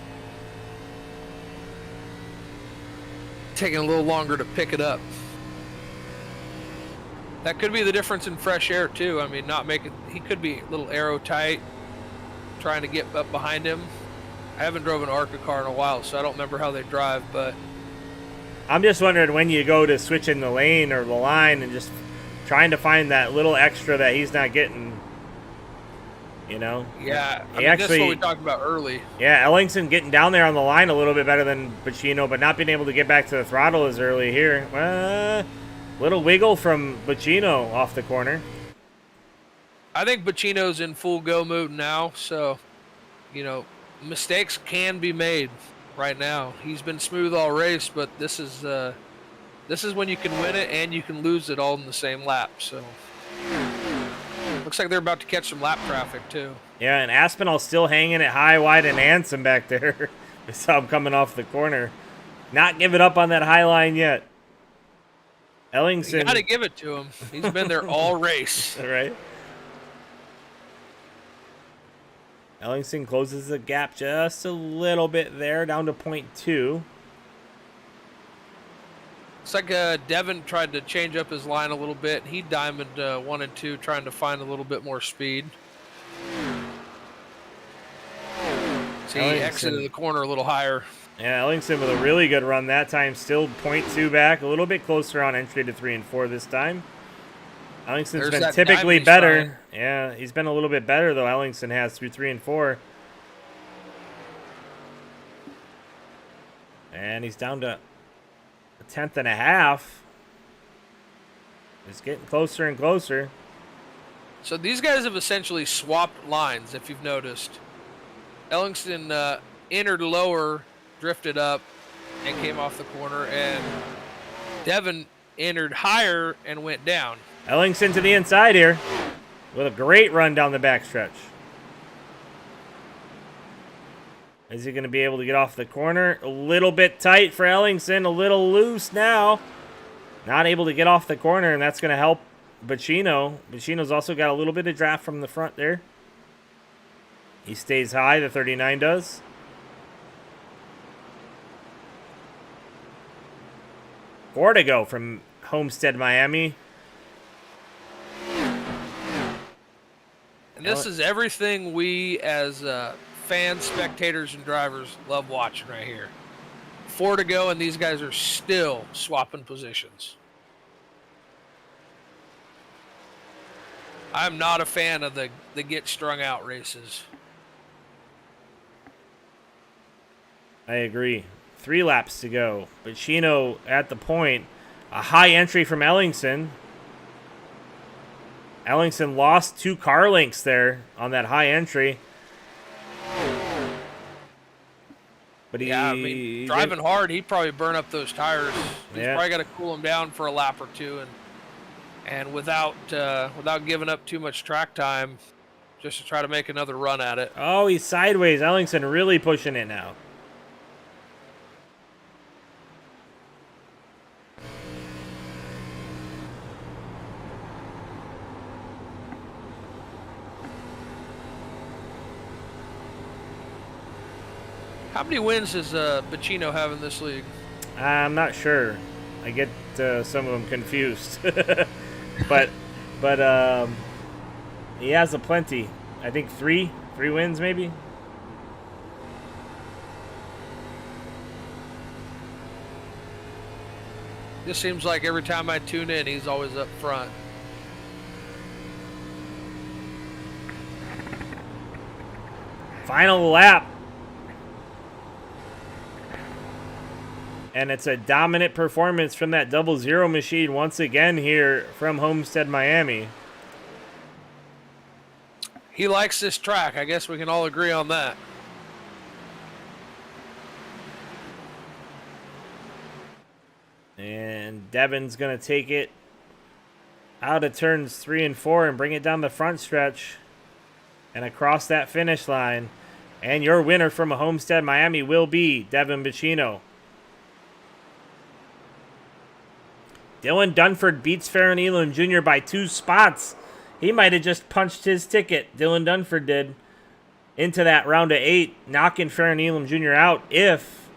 Taking a little longer to pick it up. That could be the difference in fresh air too. I mean, he could be a little aero tight, trying to get up behind him. I haven't drove an Arca car in a while, so I don't remember how they drive, but I'm just wondering when you go to switch in the lane or the line and just trying to find that little extra that he's not getting. You know. Yeah, I He mean, that's what we actually, talked about early. yeah, Ellingson getting down there on the line a little bit better than Pacino, but not being able to get back to the throttle as early here. Little wiggle from Pacino off the corner. I think Pacino's in full go mode now, so mistakes can be made right now. He's been smooth all race, but this is when you can win it and you can lose it all in the same lap. So looks like they're about to catch some lap traffic too. Yeah, and Aspinall still hanging it high, wide, and Anson back there. We saw him coming off the corner. Not giving up on that high line yet. Ellingson. You got to give it to him. He's been there all race. Right. Ellingson closes the gap just a little bit there, down to 0.2. It's like Devon tried to change up his line a little bit. He diamond 1 and 2, trying to find a little bit more speed. So he exited the corner a little higher. Yeah, Ellingson with a really good run that time. Still 0.2 back. A little bit closer on entry to 3 and 4 this time. Ellingson's been typically better. Sign. Yeah, he's been a little bit better, though, Ellingson has through 3 and 4. And he's down to a 10th and a half. He's getting closer and closer. So these guys have essentially swapped lines, if you've noticed. Ellingson entered lower, drifted up, and came off the corner, and Devon entered higher and went down. Ellingson to the inside here with a great run down the backstretch. Is he going to be able to get off the corner? A little bit tight for Ellingson, a little loose now. Not able to get off the corner, and that's going to help Pacino. Pacino's also got a little bit of draft from the front there. He stays high, the 39 does. Four to go from Homestead, Miami. And this is everything we as fans, spectators, and drivers love watching right here. 4 to go, and these guys are still swapping positions. I'm not a fan of the get strung out races. I agree. 3 laps to go. Pacino at the point. A high entry from Ellingson. Ellingson lost 2 car lengths there on that high entry. But I mean, driving hard, he'd probably burn up those tires. He's probably got to cool them down for a lap or two, and without giving up too much track time, just to try to make another run at it. Oh, he's sideways. Ellingson really pushing it now. How many wins does Pacino have in this league? I'm not sure. I get some of them confused. but he has a plenty. I think 3 wins maybe. Just seems like every time I tune in, he's always up front. Final lap. And it's a dominant performance from that 00 machine once again here from Homestead, Miami. He likes this track. I guess we can all agree on that. And Devon's going to take it out of turns 3 and 4 and bring it down the front stretch and across that finish line. And your winner from Homestead, Miami will be Devon Pacino. Dylan Dunford beats Farron Elam Jr. by 2 spots. He might have just punched his ticket, Dylan Dunford did, into that round of 8, knocking Farron Elam Jr. out if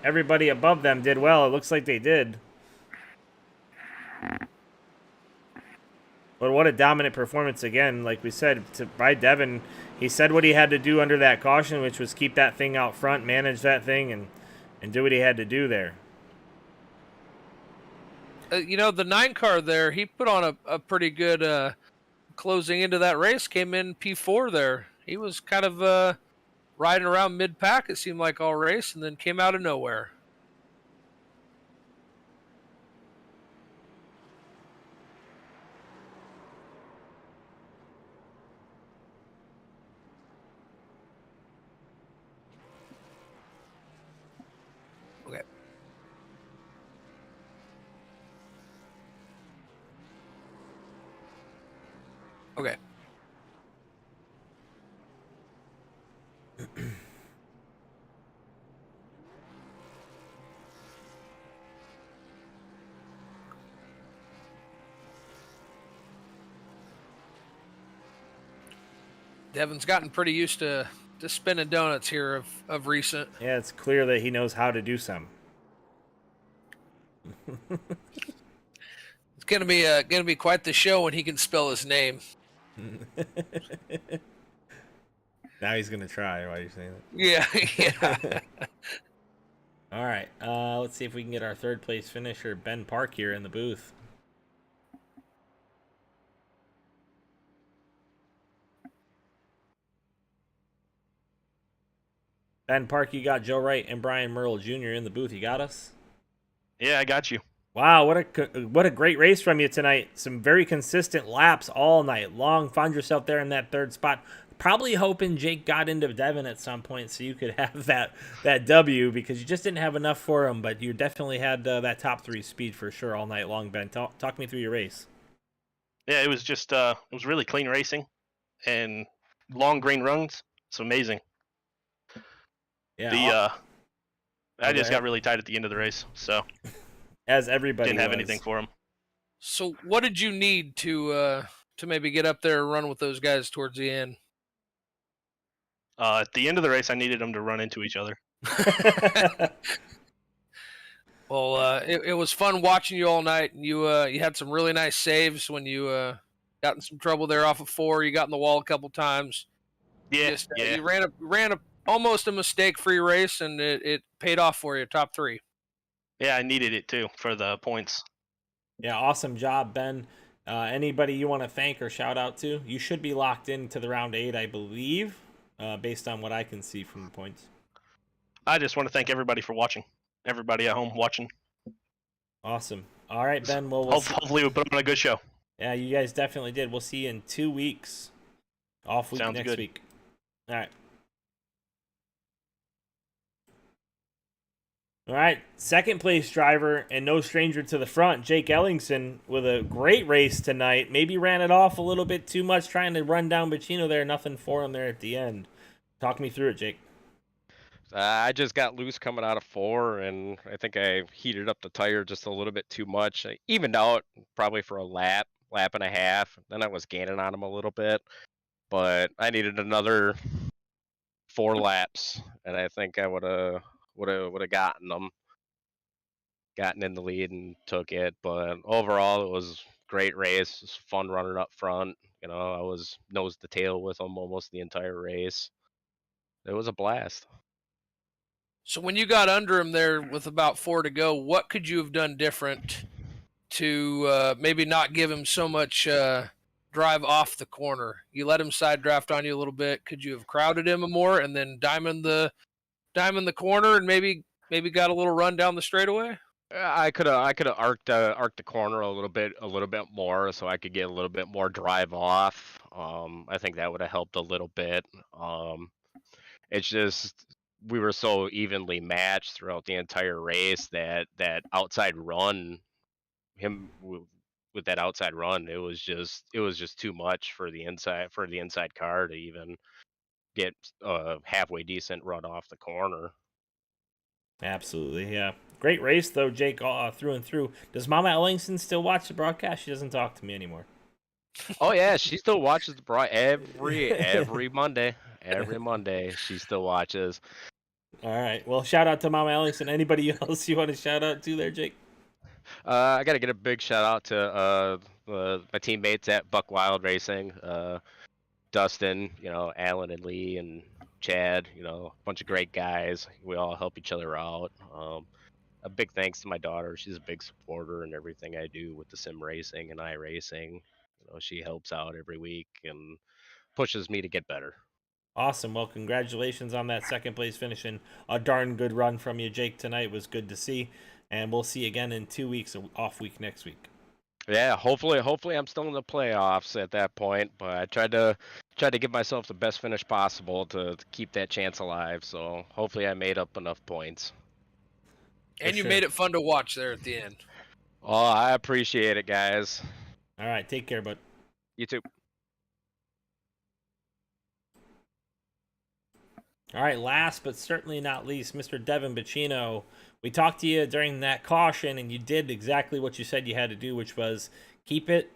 everybody above them did well. It looks like they did. But what a dominant performance again, like we said, by Devon. He said what he had to do under that caution, which was keep that thing out front, manage that thing, and do what he had to do there. The 9 car there, he put on a pretty good closing into that race, came in P4 there. He was kind of riding around mid-pack, it seemed like, all race, and then came out of nowhere. Okay. Okay. Devon's gotten pretty used to spinning donuts here of recent. Yeah, it's clear that he knows how to do some. It's gonna be quite the show when he can spell his name. Now he's gonna try. Why are you saying that? Yeah, yeah. All right. Let's see if we can get our third place finisher, Ben Park, here in the booth. Ben Park, you got Joe Wright and Brian Merle Jr. in the booth. You got us? Yeah, I got you. Wow, what a great race from you tonight. Some very consistent laps all night long. Found yourself there in that third spot. Probably hoping Jake got into Devon at some point so you could have that W, because you just didn't have enough for him, but you definitely had that top three speed for sure all night long, Ben. Talk me through your race. Yeah, it was just it was really clean racing and long green runs. It's amazing. Yeah. I just got really tight at the end of the race, so as everybody didn't have was. anything for him. So what did you need to maybe get up there and run with those guys towards the end? At the end of the race, I needed them to run into each other. Well, it was fun watching you all night. You had some really nice saves when you got in some trouble there off of 4. You got in the wall a couple times. Yeah, You ran a almost a mistake-free race, and it paid off for you. Top 3. Yeah, I needed it too for the points. Yeah, awesome job, Ben. Anybody you want to thank or shout out to? You should be locked into the round 8, I believe, based on what I can see from the points. I just want to thank everybody for watching. Everybody at home watching. Awesome. All right, Ben. Well, hopefully we put on a good show. Yeah, you guys definitely did. We'll see you in 2 weeks. Off week Sounds next good. week. All right. All right, second place driver and no stranger to the front, Jake Ellingson, with a great race tonight. Maybe ran it off a little bit too much trying to run down Pacino there. Nothing for him there at the end. Talk me through it, Jake. I just got loose coming out of 4, and I think I heated up the tire just a little bit too much. I evened out probably for a lap and a half. Then I was gaining on him a little bit, but I needed another 4 laps, and I think I would have gotten them, gotten in the lead and took it. But overall, it was a great race. It was fun running up front. You know, I was nose to tail with them almost the entire race. It was a blast. So when you got under him there with about 4 to go, what could you have done different to maybe not give him so much drive off the corner? You let him side draft on you a little bit. Could you have crowded him more and then diamond the corner and maybe got a little run down the straightaway? I could have arced the corner a little bit more, so I could get a little bit more drive off. I think that would have helped a little bit. It's just we were so evenly matched throughout the entire race that outside run, with that outside run, it was just too much for the inside car to even get a halfway decent run off the corner. Absolutely, yeah. Great race, though, Jake, through and through. Does Mama Ellingson still watch the broadcast? She doesn't talk to me anymore. Oh yeah, she still watches the every Monday. Every Monday, she still watches. All right. Well, shout out to Mama Ellingson. Anybody else you want to shout out to there, Jake? I got to get a big shout out to my teammates at Buck Wild Racing, Dustin, Alan and Lee and Chad, a bunch of great guys. We all help each other out. A big thanks to my daughter. She's a big supporter in everything I do with the sim racing and iRacing. She helps out every week and pushes me to get better. Awesome. Well, congratulations on that second place finish and a darn good run from you, Jake, tonight. It was good to see. And we'll see you again in 2 weeks, off week next week. Yeah, hopefully I'm still in the playoffs at that point, but I tried to give myself the best finish possible to keep that chance alive. So hopefully I made up enough points. And you sure. made it fun to watch there at the end. Oh, I appreciate it, guys. All right. Take care, bud. You too. All right, last but certainly not least, Mr. Devon Pacino. We talked to you during that caution, and you did exactly what you said you had to do, which was keep it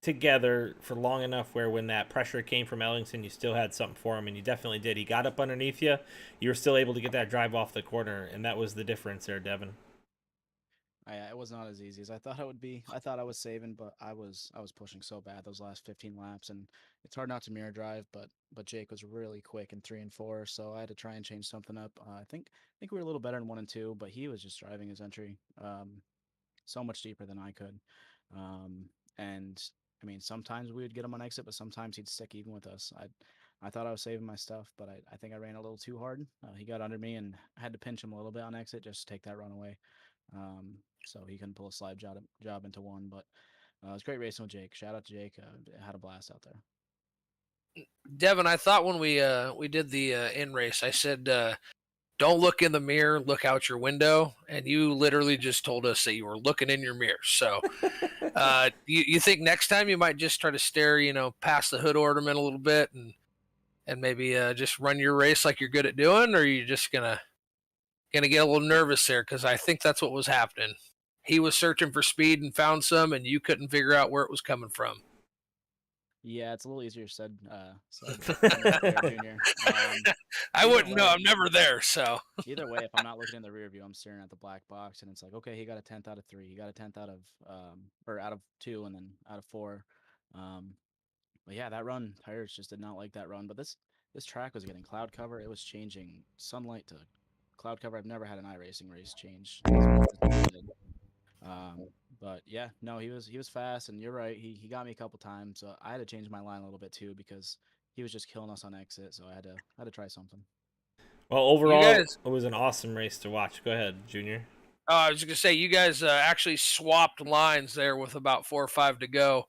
together for long enough where when that pressure came from Ellingson, you still had something for him, and you definitely did. He got up underneath you. You were still able to get that drive off the corner, and that was the difference there, Devon. It was not as easy as I thought it would be. I thought I was saving, but I was pushing so bad those last 15 laps, and it's hard not to mirror drive. But Jake was really quick in 3 and 4, so I had to try and change something up. I think we were a little better in 1 and 2, but he was just driving his entry so much deeper than I could. And I mean, sometimes we would get him on exit, but sometimes he'd stick even with us. I thought I was saving my stuff, but I think I ran a little too hard. He got under me, and I had to pinch him a little bit on exit just to take that run away. So he couldn't pull a slide job into one. But it was great racing with Jake. Shout out to Jake. Had a blast out there. Devon, I thought when we did the in race, I said don't look in the mirror, look out your window, and you literally just told us that you were looking in your mirror. So you think next time you might just try to stare, past the hood ornament a little bit and maybe just run your race like you're good at doing, or are you just gonna get a little nervous there? Because I think that's what was happening. He was searching for speed and found some, and you couldn't figure out where it was coming from. Yeah, it's a little easier said there, Junior. I wouldn't know. way- I'm never there, so. Either way, if I'm not looking in the rear view, I'm staring at the black box, and it's like, okay, he got a 10th out of 3, he got a 10th out of or out of 2, and then out of 4. But yeah, that run, tires just did not like that run. But this track was getting cloud cover. It was changing sunlight to cloud cover. I've never had an iRacing race change. But yeah, no, he was fast, and you're right. He got me a couple times. So I had to change my line a little bit too because he was just killing us on exit. So I had to try something. Well, overall, guys- it was an awesome race to watch. Go ahead, Junior. I was going to say, you guys actually swapped lines there with about 4 or 5 to go.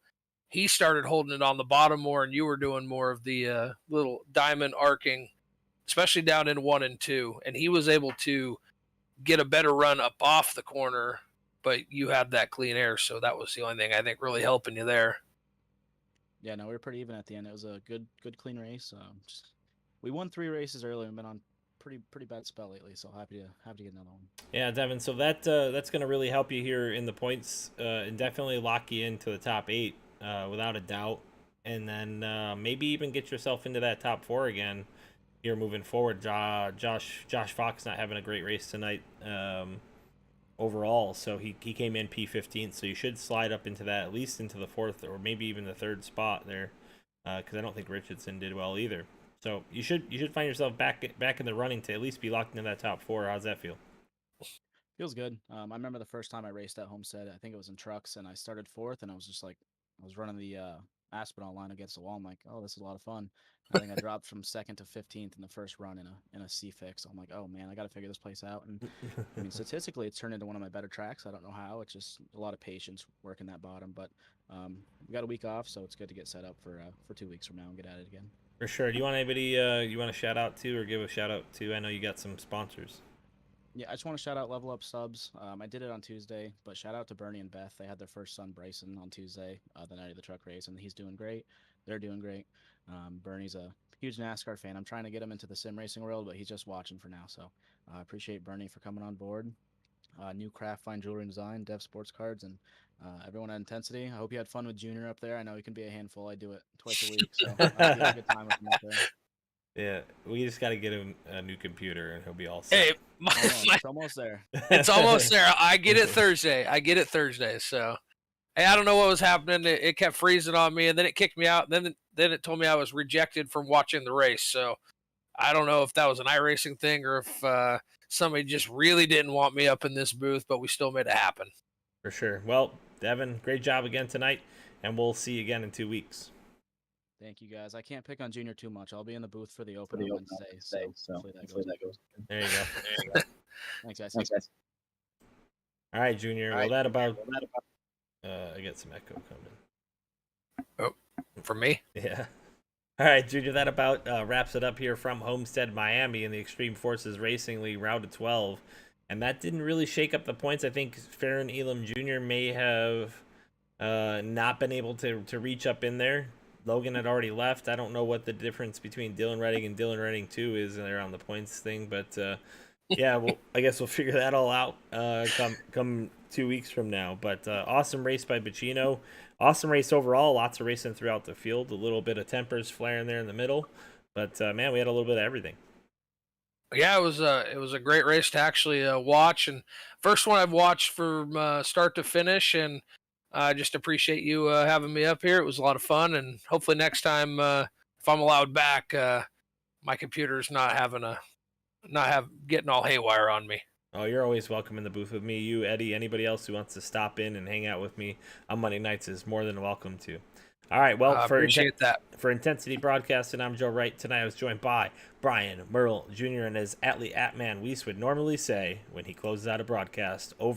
He started holding it on the bottom more, and you were doing more of the little diamond arcing, especially down in 1 and 2. And he was able to get a better run up off the corner, but you had that clean air, so that was the only thing I think really helping you there. Yeah, no, we were pretty even at the end. It was a good clean race. We won 3 races early. We've been on pretty bad spell lately, so happy to get another one. Yeah, Devon. So that's going to really help you here in the points and definitely lock you into the top 8 without a doubt. And then maybe even get yourself into that top 4 again here moving forward. Josh Fox not having a great race tonight overall, so he came in P15, so you should slide up into that, at least into the 4th or maybe even the 3rd spot there, because I don't think Richardson did well either. So you should find yourself back in the running to at least be locked into that top 4. How's that feel? Feels good. I remember the first time I raced at Homestead. I think it was in trucks, and I started 4th, and I was just like, I was running the Aspinall line against the wall. I'm like, oh, this is a lot of fun. I think I dropped from 2nd to 15th in the first run in a C fix. I'm like, oh man, I got to figure this place out. And I mean, statistically, it's turned into one of my better tracks. I don't know how. It's just a lot of patience working that bottom. But we got a week off, so it's good to get set up for 2 weeks from now and get at it again. For sure. Do you want anybody you want to shout out to or give a shout out to? I know you got some sponsors. Yeah, I just want to shout out Level Up Subs. I did it on Tuesday, but shout out to Bernie and Beth. They had their first son, Bryson, on Tuesday, the night of the truck race, and he's doing great. They're doing great. Bernie's a huge NASCAR fan. I'm trying to get him into the sim racing world, but he's just watching for now. So I appreciate Bernie for coming on board. New craft fine jewelry and design, Dev Sports Cards, and everyone at Intensity. I hope you had fun with Junior up there. I know he can be a handful. I do it twice a week, so I had a good time with him up there. Yeah, we just got to get him a new computer, and he'll be all set. Hey, It's almost there. It's almost there. I get it Thursday. So, hey, I don't know what was happening. It kept freezing on me, and then it kicked me out. And then it told me I was rejected from watching the race. So, I don't know if that was an iRacing thing or if somebody just really didn't want me up in this booth, but we still made it happen. For sure. Well, Devon, great job again tonight, and we'll see you again in 2 weeks. Thank you, guys. I can't pick on Junior too much. I'll be in the booth for the open on Wednesday, so hopefully that goes. There you go. Thanks, guys. All right, Junior. Well, that about. I get some echo coming. For me? Yeah. All right, Junior. That about wraps it up here from Homestead, Miami, in the Extreme Forces Racing League round of 12. And that didn't really shake up the points. I think Farron Elam Jr. may have not been able to reach up in there. Logan had already left. I don't know what the difference between Dylan Redding and Dylan Redding 2 is there on the points thing, but yeah, well, I guess we'll figure that all out come 2 weeks from now. But awesome race by Pacino. Awesome race overall. Lots of racing throughout the field. A little bit of tempers flaring there in the middle. But, man, we had a little bit of everything. Yeah, it was a great race to actually watch, and first one I've watched from start to finish, and I just appreciate you having me up here. It was a lot of fun, and hopefully next time, if I'm allowed back, my computer's getting all haywire on me. Oh, you're always welcome in the booth with me. You, Eddie, anybody else who wants to stop in and hang out with me on Monday nights is more than welcome to. All right, well, appreciate that. For Intensity Broadcasting, I'm Joe Wright. Tonight I was joined by Brian Merle Jr., and as Atlee Atman Weiss would normally say when he closes out a broadcast, over